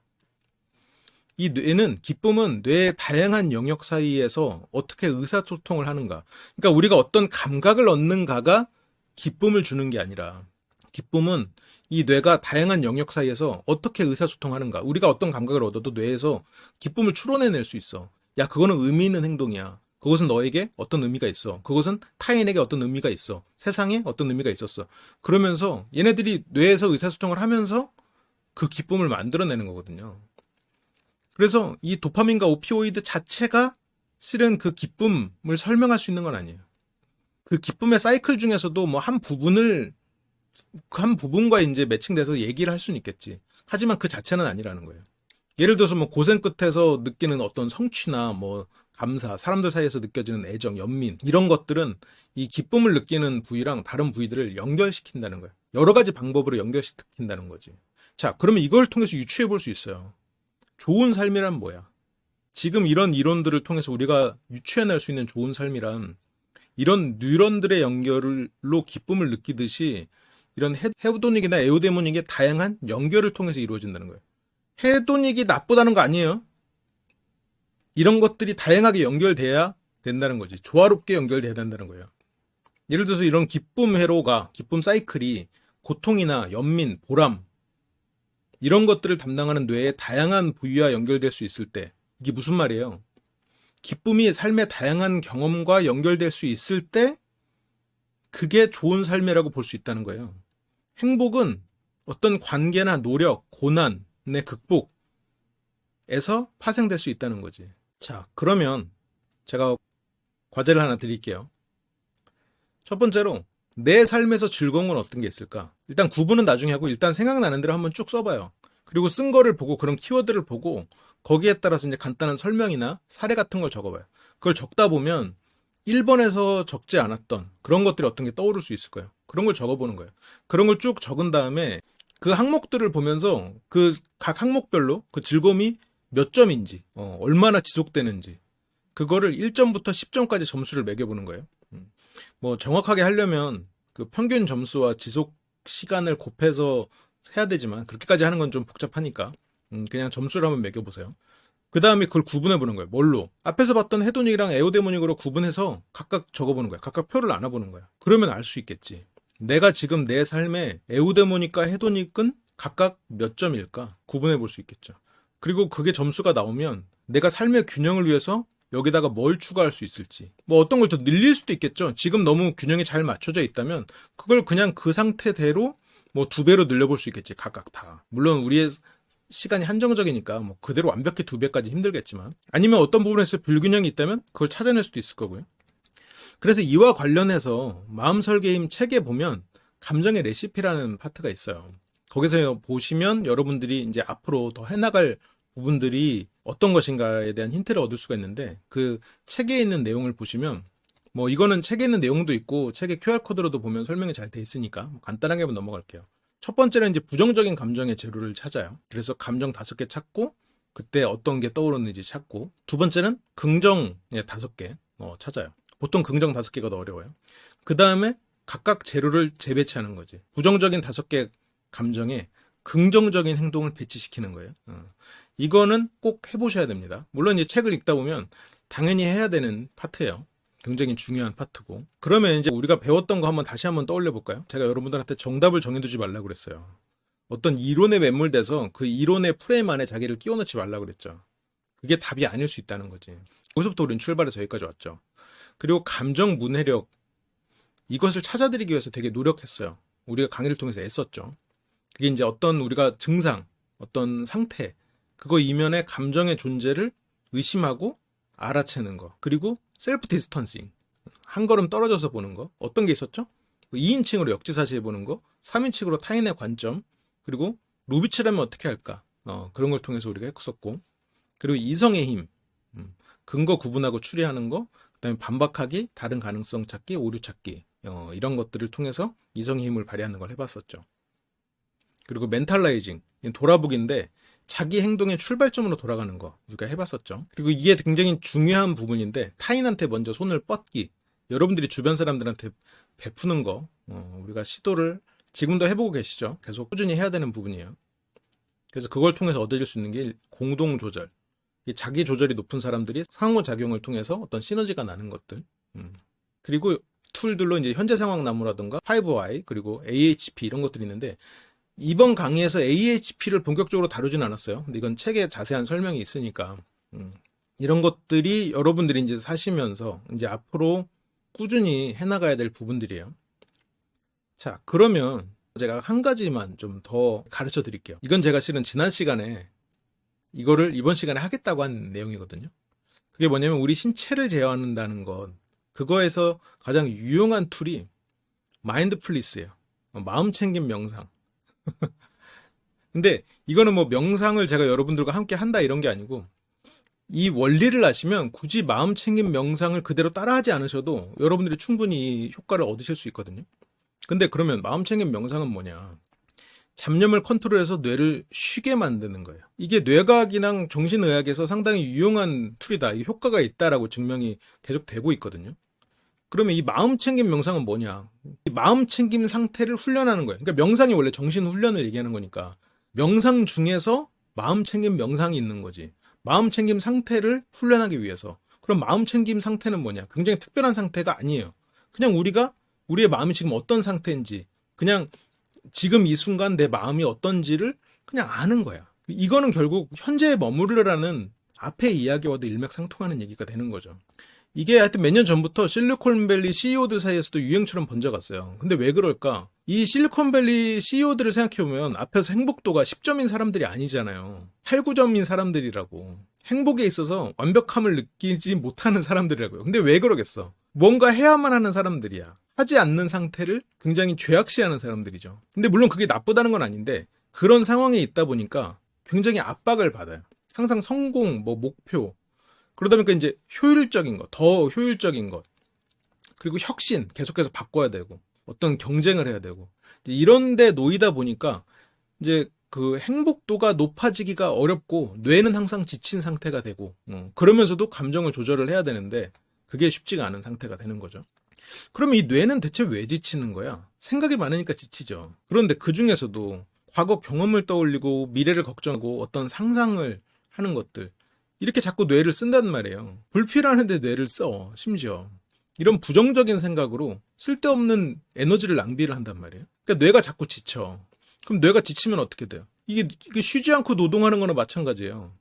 이 뇌는, 기쁨은 뇌의 다양한 영역 사이에서 어떻게 의사소통을 하는가. 그러니까 우리가 어떤 감각을 얻는가가 기쁨을 주는 게 아니라 기쁨은 이 뇌가 다양한 영역 사이에서 어떻게 의사소통하는가. 우리가 어떤 감각을 얻어도 뇌에서 기쁨을 추론해낼 수 있어. 야, 그거는 의미 있는 행동이야. 그것은 너에게 어떤 의미가 있어. 그것은 타인에게 어떤 의미가 있어. 세상에 어떤 의미가 있었어. 그러면서 얘네들이 뇌에서 의사소통을 하면서 그 기쁨을 만들어내는 거거든요. 그래서 이 도파민과 오피오이드 자체가 실은 그 기쁨을 설명할 수 있는 건 아니에요. 그 기쁨의 사이클 중에서도 뭐 한 부분과 이제 매칭돼서 얘기를 할 수는 있겠지. 하지만 그 자체는 아니라는 거예요. 예를 들어서 뭐 고생 끝에서 느끼는 어떤 성취나 뭐 감사, 사람들 사이에서 느껴지는 애정, 연민 이런 것들은 이 기쁨을 느끼는 부위랑 다른 부위들을 연결시킨다는 거예요. 여러 가지 방법으로 연결시킨다는 거지. 자, 그러면 이걸 통해서 유추해 볼 수 있어요. 좋은 삶이란 뭐야? 지금 이런 이론들을 통해서 우리가 유추해낼 수 있는 좋은 삶이란 이런 뉴런들의 연결로 기쁨을 느끼듯이 이런 헤도닉이나 에우데모닉의 다양한 연결을 통해서 이루어진다는 거예요. 헤도닉이 나쁘다는 거 아니에요. 이런 것들이 다양하게 연결돼야 된다는 거지. 조화롭게 연결돼야 된다는 거예요. 예를 들어서 이런 기쁨 회로가, 기쁨 사이클이 고통이나 연민, 보람 이런 것들을 담당하는 뇌의 다양한 부위와 연결될 수 있을 때 이게 무슨 말이에요? 기쁨이 삶의 다양한 경험과 연결될 수 있을 때 그게 좋은 삶이라고 볼 수 있다는 거예요. 행복은 어떤 관계나 노력, 고난의 극복에서 파생될 수 있다는 거지. 자, 그러면 제가 과제를 하나 드릴게요. 첫 번째로 내 삶에서 즐거운 건 어떤 게 있을까? 일단 구분은 나중에 하고 일단 생각나는 대로 한번 쭉 써봐요. 그리고 쓴 거를 보고 그런 키워드를 보고 거기에 따라서 이제 간단한 설명이나 사례 같은 걸 적어봐요. 그걸 적다 보면 1번에서 적지 않았던 그런 것들이 어떤 게 떠오를 수 있을 거예요. 그런 걸 적어보는 거예요. 그런 걸 쭉 적은 다음에 그 항목들을 보면서 그 각 항목별로 그 즐거움이 몇 점인지, 얼마나 지속되는지 그거를 1점부터 10점까지 점수를 매겨보는 거예요. 뭐 정확하게 하려면 그 평균 점수와 지속 시간을 곱해서 해야 되지만 그렇게까지 하는 건 좀 복잡하니까 그냥 점수를 한번 매겨보세요. 그 다음에 그걸 구분해보는 거예요. 뭘로? 앞에서 봤던 헤도닉이랑 에우데모닉으로 구분해서 각각 적어보는 거야. 각각 표를 나눠보는 거야. 그러면 알 수 있겠지. 내가 지금 내 삶에 에우데모닉과 헤도닉은 각각 몇 점일까? 구분해볼 수 있겠죠. 그리고 그게 점수가 나오면 내가 삶의 균형을 위해서 여기다가 뭘 추가할 수 있을지. 뭐 어떤 걸 더 늘릴 수도 있겠죠. 지금 너무 균형이 잘 맞춰져 있다면 그걸 그냥 그 상태대로 뭐 2배로 늘려볼 수 있겠지. 각각 다. 물론 우리의 시간이 한정적이니까 뭐 그대로 완벽히 2배까지 힘들겠지만 아니면 어떤 부분에서 불균형이 있다면 그걸 찾아낼 수도 있을 거고요. 그래서 이와 관련해서 마음설계임 책에 보면 감정의 레시피라는 파트가 있어요. 거기서 보시면 여러분들이 이제 앞으로 더 해나갈 부분들이 어떤 것인가에 대한 힌트를 얻을 수가 있는데 그 책에 있는 내용을 보시면 뭐 이거는 책에 있는 내용도 있고 책의 QR코드로도 보면 설명이 잘 돼 있으니까 간단하게 한번 넘어갈게요. 첫 번째는 이제 부정적인 감정의 재료를 찾아요. 그래서 감정 5개 찾고 그때 어떤 게 떠오르는지 찾고 두 번째는 긍정의 5개 찾아요. 보통 긍정 5개가 더 어려워요. 그 다음에 각각 재료를 재배치하는 거지. 부정적인 5개 감정에 긍정적인 행동을 배치시키는 거예요. 이거는 꼭 해보셔야 됩니다. 물론 이 책을 읽다 보면 당연히 해야 되는 파트예요. 굉장히 중요한 파트고. 그러면 이제 우리가 배웠던 거 한번 다시 한번 떠올려 볼까요? 제가 여러분들한테 정답을 정해두지 말라고 그랬어요. 어떤 이론에 매몰돼서 그 이론의 프레임 안에 자기를 끼워 넣지 말라고 그랬죠. 그게 답이 아닐 수 있다는 거지. 거기서부터 우리는 출발해서 여기까지 왔죠. 그리고 감정 문해력 이것을 찾아드리기 위해서 되게 노력했어요. 우리가 강의를 통해서 애썼죠. 그게 이제 어떤 우리가 증상, 어떤 상태, 그거 이면에 감정의 존재를 의심하고 알아채는 거. 그리고 셀프 디스턴싱. 한 걸음 떨어져서 보는 거. 어떤 게 있었죠? 2인칭으로 역지사지해 보는 거. 3인칭으로 타인의 관점. 그리고 루비치라면 어떻게 할까? 그런 걸 통해서 우리가 했었고. 그리고 이성의 힘. 근거 구분하고 추리하는 거. 그다음에 반박하기, 다른 가능성 찾기, 오류 찾기. 이런 것들을 통해서 이성의 힘을 발휘하는 걸 해봤었죠. 그리고 멘탈라이징. 돌아보기인데 자기 행동의 출발점으로 돌아가는 거 우리가 해봤었죠. 그리고 이게 굉장히 중요한 부분인데 타인한테 먼저 손을 뻗기, 여러분들이 주변 사람들한테 베푸는 거 우리가 시도를 지금도 해보고 계시죠. 계속 꾸준히 해야 되는 부분이에요. 그래서 그걸 통해서 얻어질 수 있는 게 공동조절. 자기 조절이 높은 사람들이 상호작용을 통해서 어떤 시너지가 나는 것들. 그리고 툴들로 이제 현재 상황 나무라든가 5Y 그리고 AHP 이런 것들이 있는데 이번 강의에서 AHP를 본격적으로 다루진 않았어요. 근데 이건 책에 자세한 설명이 있으니까 이런 것들이 여러분들이 이제 사시면서 이제 앞으로 꾸준히 해나가야 될 부분들이에요. 자, 그러면 제가 한 가지만 좀 더 가르쳐 드릴게요. 이건 제가 실은 지난 시간에 이거를 이번 시간에 하겠다고 한 내용이거든요. 그게 뭐냐면 우리 신체를 제어한다는 것, 그거에서 가장 유용한 툴이 마인드풀리스예요. 마음 챙김 명상. 근데 이거는 뭐 명상을 제가 여러분들과 함께 한다 이런 게 아니고 이 원리를 아시면 굳이 마음 챙김 명상을 그대로 따라하지 않으셔도 여러분들이 충분히 효과를 얻으실 수 있거든요. 근데 그러면 마음 챙김 명상은 뭐냐? 잡념을 컨트롤해서 뇌를 쉬게 만드는 거예요. 이게 뇌과학이랑 정신의학에서 상당히 유용한 툴이다. 이 효과가 있다라고 증명이 계속 되고 있거든요. 그러면 이 마음 챙김 명상은 뭐냐? 이 마음 챙김 상태를 훈련하는 거예요. 그러니까 명상이 원래 정신 훈련을 얘기하는 거니까 명상 중에서 마음 챙김 명상이 있는 거지. 마음 챙김 상태를 훈련하기 위해서. 그럼 마음 챙김 상태는 뭐냐? 굉장히 특별한 상태가 아니에요. 그냥 우리가 우리의 마음이 지금 어떤 상태인지 그냥 지금 이 순간 내 마음이 어떤지를 그냥 아는 거야. 이거는 결국 현재에 머무르라는 앞의 이야기와도 일맥상통하는 얘기가 되는 거죠. 이게 하여튼 몇 년 전부터 실리콘밸리 CEO들 사이에서도 유행처럼 번져갔어요. 근데 왜 그럴까? 이 실리콘밸리 CEO들을 생각해보면 앞에서 행복도가 10점인 사람들이 아니잖아요. 8, 9점인 사람들이라고. 행복에 있어서 완벽함을 느끼지 못하는 사람들이라고요. 근데 왜 그러겠어? 뭔가 해야만 하는 사람들이야. 하지 않는 상태를 굉장히 죄악시하는 사람들이죠. 근데 물론 그게 나쁘다는 건 아닌데 그런 상황에 있다 보니까 굉장히 압박을 받아요. 항상 성공, 목표, 그러다 보니까 이제 효율적인 것, 더 효율적인 것, 그리고 혁신 계속해서 바꿔야 되고, 어떤 경쟁을 해야 되고, 이런 데 놓이다 보니까 이제 그 행복도가 높아지기가 어렵고, 뇌는 항상 지친 상태가 되고, 그러면서도 감정을 조절을 해야 되는데, 그게 쉽지가 않은 상태가 되는 거죠. 그러면 이 뇌는 대체 왜 지치는 거야? 생각이 많으니까 지치죠. 그런데 그 중에서도 과거 경험을 떠올리고, 미래를 걱정하고, 어떤 상상을 하는 것들, 이렇게 자꾸 뇌를 쓴단 말이에요. 불필요한데 뇌를 써, 심지어. 이런 부정적인 생각으로 쓸데없는 에너지를 낭비를 한단 말이에요. 그러니까 뇌가 자꾸 지쳐. 그럼 뇌가 지치면 어떻게 돼요? 이게 쉬지 않고 노동하는 거나 마찬가지예요.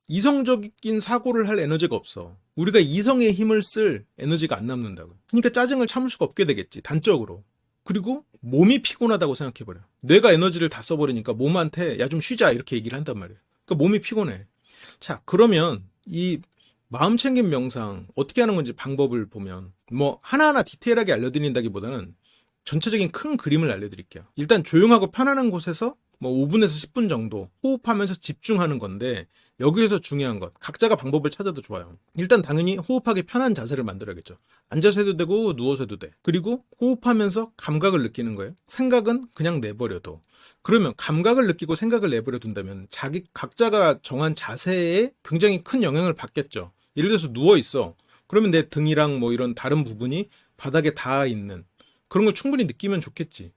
이성적인 사고를 할 에너지가 없어. 우리가 이성의 힘을 쓸 에너지가 안 남는다고. 그러니까 짜증을 참을 수가 없게 되겠지, 단적으로. 그리고 몸이 피곤하다고 생각해버려. 뇌가 에너지를 다 써버리니까 몸한테 야 좀 쉬자 이렇게 얘기를 한단 말이에요. 그러니까 몸이 피곤해. 자, 그러면 이 마음 챙김 명상 어떻게 하는 건지 방법을 보면 뭐 하나하나 디테일하게 알려드린다기보다는 전체적인 큰 그림을 알려드릴게요. 일단 조용하고 편안한 곳에서 뭐 5분에서 10분 정도 호흡하면서 집중하는 건데 여기에서 중요한 것, 각자가 방법을 찾아도 좋아요. 일단 당연히 호흡하기 편한 자세를 만들어야겠죠. 앉아서 해도 되고 누워서 해도 돼. 그리고 호흡하면서 감각을 느끼는 거예요. 생각은 그냥 내버려둬. 그러면 감각을 느끼고 생각을 내버려 둔다면 자기 각자가 정한 자세에 굉장히 큰 영향을 받겠죠. 예를 들어서 누워 있어. 그러면 내 등이랑 뭐 이런 다른 부분이 바닥에 닿아 있는 그런 걸 충분히 느끼면 좋겠지.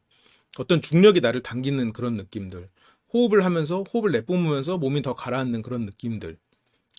어떤 중력이 나를 당기는 그런 느낌들. 호흡을 하면서 호흡을 내뿜으면서 몸이 더 가라앉는 그런 느낌들.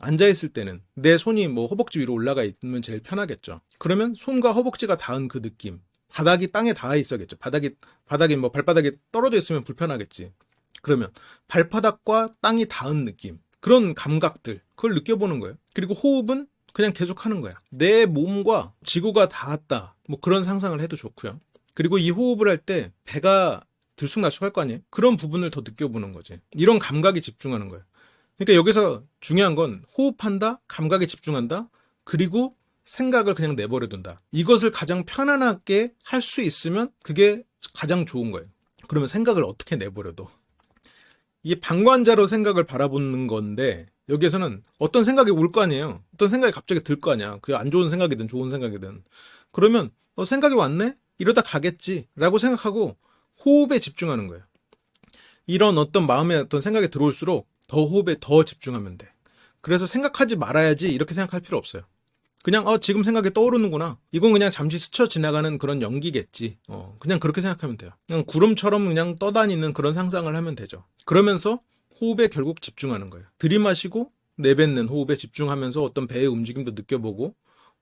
앉아있을 때는 내 손이 뭐 허벅지 위로 올라가 있으면 제일 편하겠죠. 그러면 손과 허벅지가 닿은 그 느낌. 바닥이 땅에 닿아 있어야겠죠. 바닥이 뭐 발바닥에 떨어져 있으면 불편하겠지. 그러면 발바닥과 땅이 닿은 느낌. 그런 감각들. 그걸 느껴보는 거예요. 그리고 호흡은 그냥 계속 하는 거야. 내 몸과 지구가 닿았다. 뭐 그런 상상을 해도 좋고요. 그리고 이 호흡을 할 때 배가 들쑥날쑥할 거 아니에요? 그런 부분을 더 느껴보는 거지. 이런 감각에 집중하는 거예요. 그러니까 여기서 중요한 건 호흡한다, 감각에 집중한다, 그리고 생각을 그냥 내버려둔다. 이것을 가장 편안하게 할 수 있으면 그게 가장 좋은 거예요. 그러면 생각을 어떻게 내버려둬? 이게 방관자로 생각을 바라보는 건데 여기에서는 어떤 생각이 올 거 아니에요. 어떤 생각이 갑자기 들 거 아니야. 그게 안 좋은 생각이든 좋은 생각이든. 그러면 생각이 왔네? 이러다 가겠지 라고 생각하고 호흡에 집중하는 거예요. 이런 어떤 마음에 어떤 생각이 들어올수록 더 호흡에 더 집중하면 돼. 그래서 생각하지 말아야지 이렇게 생각할 필요 없어요. 그냥 지금 생각이 떠오르는구나. 이건 그냥 잠시 스쳐 지나가는 그런 연기겠지. 그냥 그렇게 생각하면 돼요. 그냥 구름처럼 그냥 떠다니는 그런 상상을 하면 되죠. 그러면서 호흡에 결국 집중하는 거예요. 들이마시고 내뱉는 호흡에 집중하면서 어떤 배의 움직임도 느껴보고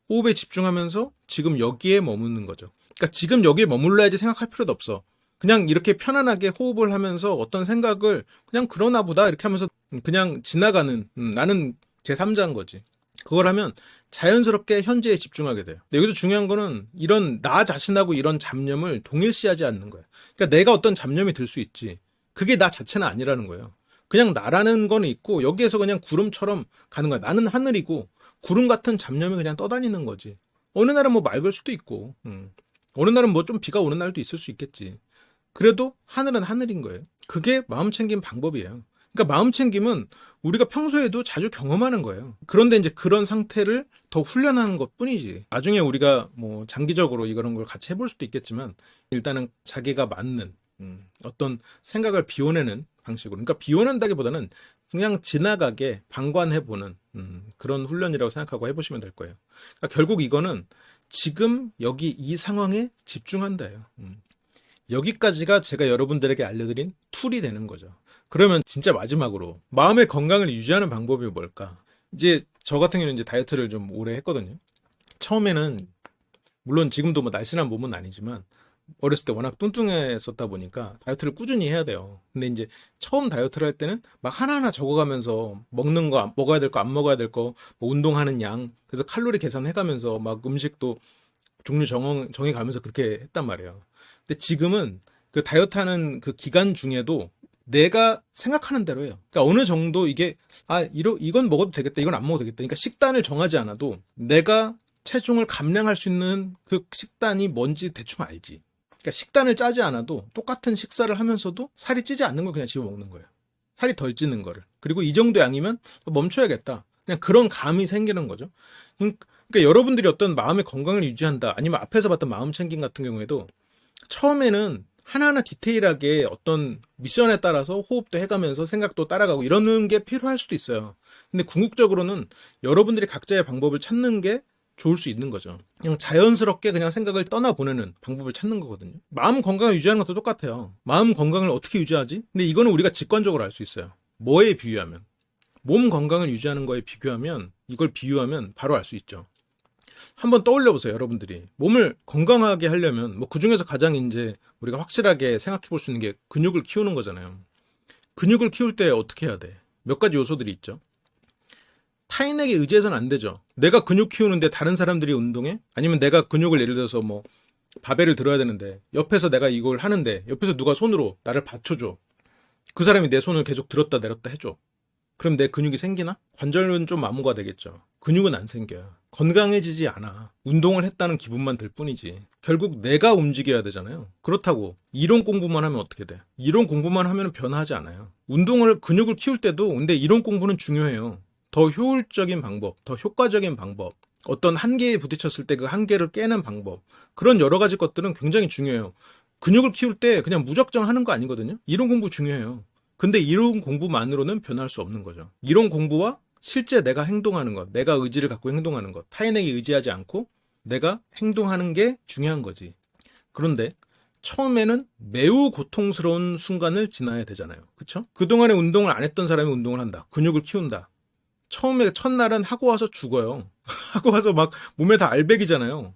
호흡에 집중하면서 지금 여기에 머무는 거죠. 그러니까 지금 여기에 머물러야지 생각할 필요도 없어. 그냥 이렇게 편안하게 호흡을 하면서 어떤 생각을 그냥 그러나 보다 이렇게 하면서 그냥 지나가는 나는 제3자인 거지. 그걸 하면 자연스럽게 현재에 집중하게 돼요. 근데 여기서 중요한 거는 이런 나 자신하고 이런 잡념을 동일시하지 않는 거예요. 그러니까 내가 어떤 잡념이 들 수 있지. 그게 나 자체는 아니라는 거예요. 그냥 나라는 건 있고 여기에서 그냥 구름처럼 가는 거야. 나는 하늘이고 구름 같은 잡념이 그냥 떠다니는 거지. 어느 날은 뭐 맑을 수도 있고 어느 날은 뭐 좀 비가 오는 날도 있을 수 있겠지. 그래도 하늘은 하늘인 거예요. 그게 마음 챙김 방법이에요. 그러니까 마음 챙김은 우리가 평소에도 자주 경험하는 거예요. 그런데 이제 그런 상태를 더 훈련하는 것 뿐이지. 나중에 우리가 뭐 장기적으로 이런 걸 같이 해볼 수도 있겠지만 일단은 자기가 맞는 어떤 생각을 비워내는 방식으로. 그러니까 비워낸다기보다는 그냥 지나가게 방관해보는 그런 훈련이라고 생각하고 해보시면 될 거예요. 그러니까 결국 이거는 지금 여기 이 상황에 집중한다예요. 여기까지가 제가 여러분들에게 알려드린 툴이 되는 거죠. 그러면 진짜 마지막으로 마음의 건강을 유지하는 방법이 뭘까? 이제 저 같은 경우는 이제 다이어트를 좀 오래 했거든요. 처음에는 물론 지금도 뭐 날씬한 몸은 아니지만 어렸을 때 워낙 뚱뚱했었다 보니까 다이어트를 꾸준히 해야 돼요. 근데 이제 처음 다이어트를 할 때는 막 하나하나 적어가면서 먹는 거, 먹어야 될 거, 안 먹어야 될 거, 뭐 운동하는 양, 그래서 칼로리 계산해가면서 막 음식도 종류 정해가면서 그렇게 했단 말이에요. 근데 지금은 그 다이어트 하는 그 기간 중에도 내가 생각하는 대로 해요. 그러니까 어느 정도 이게, 이건 먹어도 되겠다, 이건 안 먹어도 되겠다. 그러니까 식단을 정하지 않아도 내가 체중을 감량할 수 있는 그 식단이 뭔지 대충 알지. 그러니까 식단을 짜지 않아도 똑같은 식사를 하면서도 살이 찌지 않는 걸 그냥 집어 먹는 거예요. 살이 덜 찌는 거를. 그리고 이 정도 양이면 멈춰야겠다. 그냥 그런 감이 생기는 거죠. 그러니까 여러분들이 어떤 마음의 건강을 유지한다, 아니면 앞에서 봤던 마음 챙김 같은 경우에도 처음에는 하나하나 디테일하게 어떤 미션에 따라서 호흡도 해가면서 생각도 따라가고 이러는 게 필요할 수도 있어요. 근데 궁극적으로는 여러분들이 각자의 방법을 찾는 게 좋을 수 있는 거죠. 그냥 자연스럽게 그냥 생각을 떠나보내는 방법을 찾는 거거든요. 마음 건강을 유지하는 것도 똑같아요. 마음 건강을 어떻게 유지하지? 근데 이거는 우리가 직관적으로 알 수 있어요. 뭐에 비유하면? 몸 건강을 유지하는 거에 비교하면, 이걸 비유하면 바로 알 수 있죠. 한번 떠올려 보세요, 여러분들이. 몸을 건강하게 하려면, 뭐, 그 중에서 가장 이제 우리가 확실하게 생각해 볼 수 있는 게 근육을 키우는 거잖아요. 근육을 키울 때 어떻게 해야 돼? 몇 가지 요소들이 있죠. 타인에게 의지해서는 안 되죠. 내가 근육 키우는데 다른 사람들이 운동해? 아니면 내가 근육을 예를 들어서 뭐, 바벨을 들어야 되는데, 옆에서 내가 이걸 하는데, 옆에서 누가 손으로 나를 받쳐줘. 그 사람이 내 손을 계속 들었다 내렸다 해줘. 그럼 내 근육이 생기나? 관절은 좀 마모가 되겠죠. 근육은 안 생겨요. 건강해지지 않아. 운동을 했다는 기분만 들 뿐이지. 결국 내가 움직여야 되잖아요. 그렇다고 이론 공부만 하면 어떻게 돼? 이론 공부만 하면 변화하지 않아요. 근육을 키울 때도 근데 이론 공부는 중요해요. 더 효율적인 방법, 더 효과적인 방법, 어떤 한계에 부딪혔을 때 그 한계를 깨는 방법, 그런 여러 가지 것들은 굉장히 중요해요. 근육을 키울 때 그냥 무작정 하는 거 아니거든요. 이론 공부 중요해요. 근데 이론 공부만으로는 변할 수 없는 거죠. 이론 공부와 실제 내가 행동하는 것, 내가 의지를 갖고 행동하는 것, 타인에게 의지하지 않고 내가 행동하는 게 중요한 거지. 그런데 처음에는 매우 고통스러운 순간을 지나야 되잖아요. 그쵸? 그동안에 운동을 안 했던 사람이 운동을 한다. 근육을 키운다. 처음에 첫날은 하고 와서 죽어요. 하고 와서 막 몸에 다 알배기잖아요.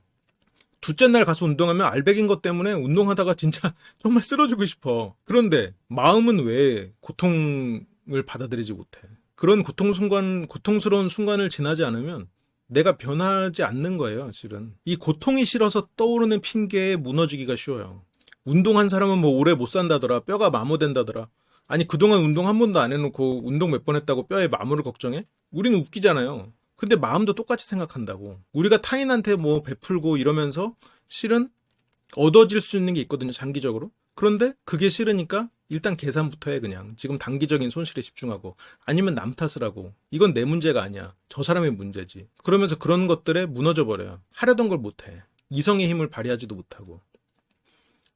둘째 날 가서 운동하면 알배기인 것 때문에 운동하다가 진짜 정말 쓰러지고 싶어. 그런데 마음은 왜 고통을 받아들이지 못해? 그런 고통스러운 순간을 지나지 않으면 내가 변하지 않는 거예요, 실은. 이 고통이 싫어서 떠오르는 핑계에 무너지기가 쉬워요. 운동한 사람은 뭐 오래 못 산다더라, 뼈가 마모된다더라. 아니, 그동안 운동 한 번도 안 해놓고 운동 몇 번 했다고 뼈에 마모를 걱정해? 우리는 웃기잖아요. 근데 마음도 똑같이 생각한다고. 우리가 타인한테 뭐 베풀고 이러면서 실은 얻어질 수 있는 게 있거든요, 장기적으로. 그런데 그게 싫으니까 일단 계산부터 해, 그냥. 지금 단기적인 손실에 집중하고. 아니면 남 탓을 하고. 이건 내 문제가 아니야. 저 사람의 문제지. 그러면서 그런 것들에 무너져 버려요. 하려던 걸 못해. 이성의 힘을 발휘하지도 못하고.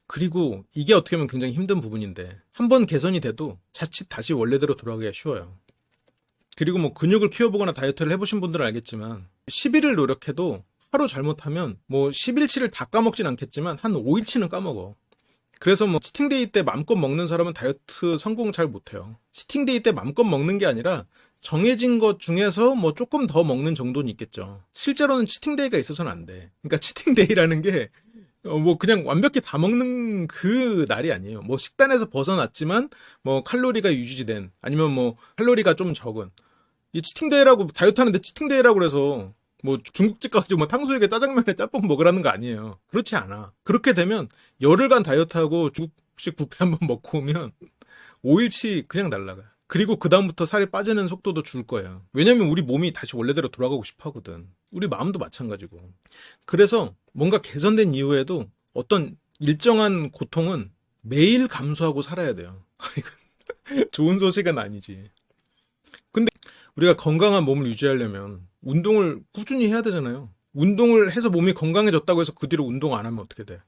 그리고 이게 어떻게 보면 굉장히 힘든 부분인데 한번 개선이 돼도 자칫 다시 원래대로 돌아가기가 쉬워요. 그리고 뭐 근육을 키워보거나 다이어트를 해보신 분들은 알겠지만 10일을 노력해도 하루 잘못하면 뭐 10일치를 다 까먹진 않겠지만 한 5일치는 까먹어. 그래서 뭐 치팅데이 때 맘껏 먹는 사람은 다이어트 성공 잘 못해요. 치팅데이 때 맘껏 먹는 게 아니라 정해진 것 중에서 뭐 조금 더 먹는 정도는 있겠죠. 실제로는 치팅데이가 있어서는 안 돼. 그러니까 치팅데이라는 게 뭐 그냥 완벽히 다 먹는 그 날이 아니에요. 뭐 식단에서 벗어났지만 뭐 칼로리가 유지된, 아니면 뭐 칼로리가 좀 적은, 이 치팅데이라고, 다이어트 하는데 치팅데이라고 그래서 뭐 중국집 가가지고 뭐 탕수육에 짜장면에 짬뽕 먹으라는 거 아니에요. 그렇지 않아. 그렇게 되면 열흘간 다이어트하고 중국식 뷔페 한번 먹고 오면 5일치 그냥 날라가요. 그리고 그다음부터 살이 빠지는 속도도 줄 거예요. 왜냐면 우리 몸이 다시 원래대로 돌아가고 싶어 하거든. 우리 마음도 마찬가지고. 그래서 뭔가 개선된 이후에도 어떤 일정한 고통은 매일 감수하고 살아야 돼요. 좋은 소식은 아니지. 근데 우리가 건강한 몸을 유지하려면 운동을 꾸준히 해야 되잖아요. 운동을 해서 몸이 건강해졌다고 해서 그 뒤로 운동 안 하면 어떻게 돼?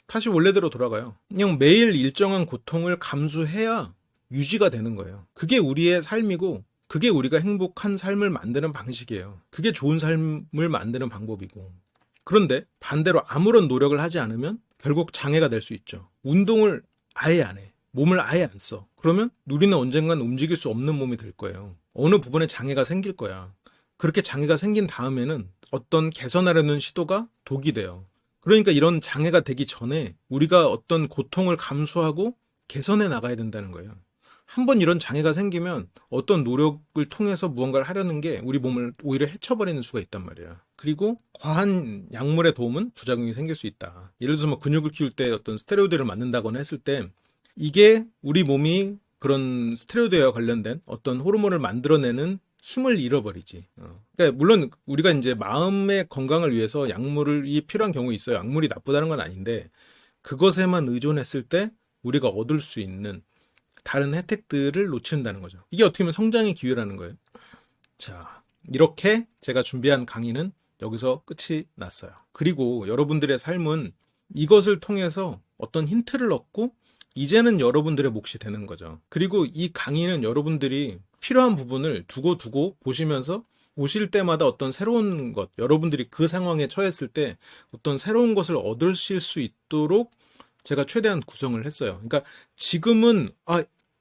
다시 원래대로 돌아가요. 그냥 매일 일정한 고통을 감수해야 유지가 되는 거예요. 그게 우리의 삶이고, 그게 우리가 행복한 삶을 만드는 방식이에요. 그게 좋은 삶을 만드는 방법이고. 그런데 반대로 아무런 노력을 하지 않으면 결국 장애가 될 수 있죠. 운동을 아예 안 해. 몸을 아예 안 써. 그러면 우리는 언젠간 움직일 수 없는 몸이 될 거예요. 어느 부분에 장애가 생길 거야. 그렇게 장애가 생긴 다음에는 어떤 개선하려는 시도가 독이 돼요. 그러니까 이런 장애가 되기 전에 우리가 어떤 고통을 감수하고 개선해 나가야 된다는 거예요. 한번 이런 장애가 생기면 어떤 노력을 통해서 무언가를 하려는 게 우리 몸을 오히려 해쳐버리는 수가 있단 말이야. 그리고 과한 약물의 도움은 부작용이 생길 수 있다. 예를 들어서 뭐 근육을 키울 때 어떤 스테로이드를 맞는다거나 했을 때 이게 우리 몸이 그런 스테로이드와 관련된 어떤 호르몬을 만들어내는 힘을 잃어버리지. 그러니까 물론 우리가 이제 마음의 건강을 위해서 약물이 필요한 경우 있어요. 약물이 나쁘다는 건 아닌데 그것에만 의존했을 때 우리가 얻을 수 있는 다른 혜택들을 놓친다는 거죠. 이게 어떻게 보면 성장의 기회라는 거예요. 자, 이렇게 제가 준비한 강의는 여기서 끝이 났어요. 그리고 여러분들의 삶은 이것을 통해서 어떤 힌트를 얻고 이제는 여러분들의 몫이 되는 거죠. 그리고 이 강의는 여러분들이 필요한 부분을 두고 보시면서 오실 때마다 어떤 새로운 것, 여러분들이 그 상황에 처했을 때 어떤 새로운 것을 얻으실 수 있도록 제가 최대한 구성을 했어요. 그러니까 지금은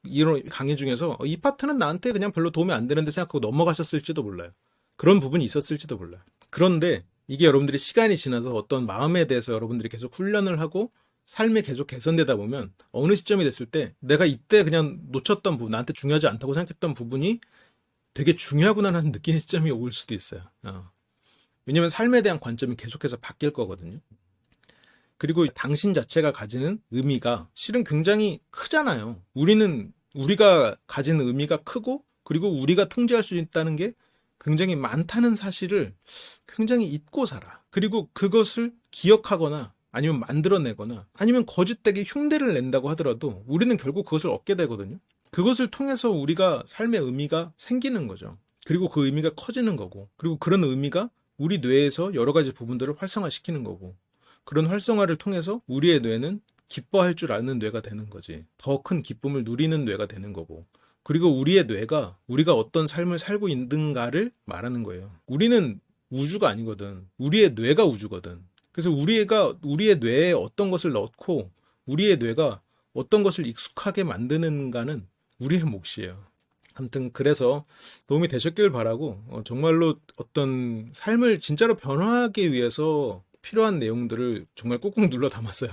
이런 강의 중에서 이 파트는 나한테 그냥 별로 도움이 안 되는데 생각하고 넘어가셨을지도 몰라요. 그런 부분이 있었을지도 몰라요. 그런데 이게 여러분들이 시간이 지나서 어떤 마음에 대해서 여러분들이 계속 훈련을 하고 삶이 계속 개선되다 보면 어느 시점이 됐을 때 내가 이때 그냥 놓쳤던 부분, 나한테 중요하지 않다고 생각했던 부분이 되게 중요하구나라는 느끼는 시점이 올 수도 있어요. 왜냐면 삶에 대한 관점이 계속해서 바뀔 거거든요. 그리고 당신 자체가 가지는 의미가 실은 굉장히 크잖아요. 우리가 가지는 의미가 크고, 그리고 우리가 통제할 수 있다는 게 굉장히 많다는 사실을 굉장히 잊고 살아. 그리고 그것을 기억하거나 아니면 만들어내거나 아니면 거짓되게 흉내를 낸다고 하더라도 우리는 결국 그것을 얻게 되거든요. 그것을 통해서 우리가 삶의 의미가 생기는 거죠. 그리고 그 의미가 커지는 거고, 그리고 그런 의미가 우리 뇌에서 여러 가지 부분들을 활성화시키는 거고, 그런 활성화를 통해서 우리의 뇌는 기뻐할 줄 아는 뇌가 되는 거지. 더 큰 기쁨을 누리는 뇌가 되는 거고, 그리고 우리의 뇌가 우리가 어떤 삶을 살고 있는가를 말하는 거예요. 우리는 우주가 아니거든. 우리의 뇌가 우주거든. 그래서 우리의 뇌에 어떤 것을 넣고 우리의 뇌가 어떤 것을 익숙하게 만드는가는 우리의 몫이에요. 아무튼 그래서 도움이 되셨길 바라고, 정말로 어떤 삶을 진짜로 변화하기 위해서 필요한 내용들을 정말 꾹꾹 눌러 담았어요.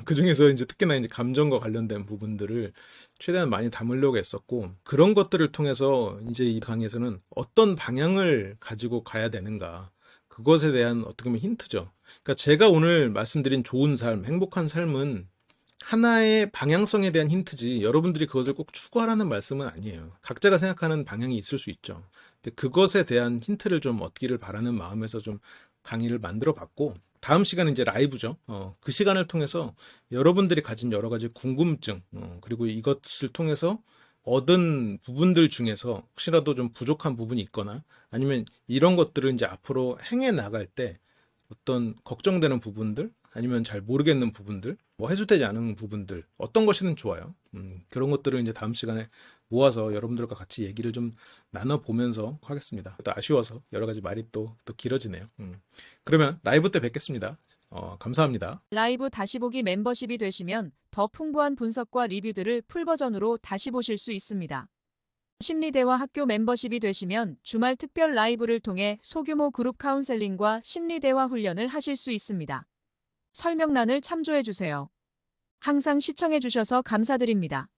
그 중에서 이제 특히나 이제 감정과 관련된 부분들을 최대한 많이 담으려고 했었고, 그런 것들을 통해서 이제 이 강의에서는 어떤 방향을 가지고 가야 되는가, 그것에 대한 어떻게 보면 힌트죠. 그러니까 제가 오늘 말씀드린 좋은 삶, 행복한 삶은 하나의 방향성에 대한 힌트지 여러분들이 그것을 꼭 추구하라는 말씀은 아니에요. 각자가 생각하는 방향이 있을 수 있죠. 근데 그것에 대한 힌트를 좀 얻기를 바라는 마음에서 좀 강의를 만들어 봤고, 다음 시간은 이제 라이브죠. 그 시간을 통해서 여러분들이 가진 여러 가지 궁금증, 그리고 이것을 통해서 얻은 부분들 중에서 혹시라도 좀 부족한 부분이 있거나 아니면 이런 것들을 이제 앞으로 행해 나갈 때 어떤 걱정되는 부분들, 아니면 잘 모르겠는 부분들, 뭐 해소되지 않은 부분들, 어떤 것이든 좋아요. 그런 것들을 이제 다음 시간에 모아서 여러분들과 같이 얘기를 좀 나눠보면서 하겠습니다. 또 아쉬워서 여러 가지 말이 또 길어지네요. 그러면 라이브 때 뵙겠습니다. 감사합니다. 라이브 다시 보기 멤버십이 되시면 더 풍부한 분석과 리뷰들을 풀버전으로 다시 보실 수 있습니다. 심리대화 학교 멤버십이 되시면 주말 특별 라이브를 통해 소규모 그룹 카운셀링과 심리대화 훈련을 하실 수 있습니다. 설명란을 참조해 주세요. 항상 시청해 주셔서 감사드립니다.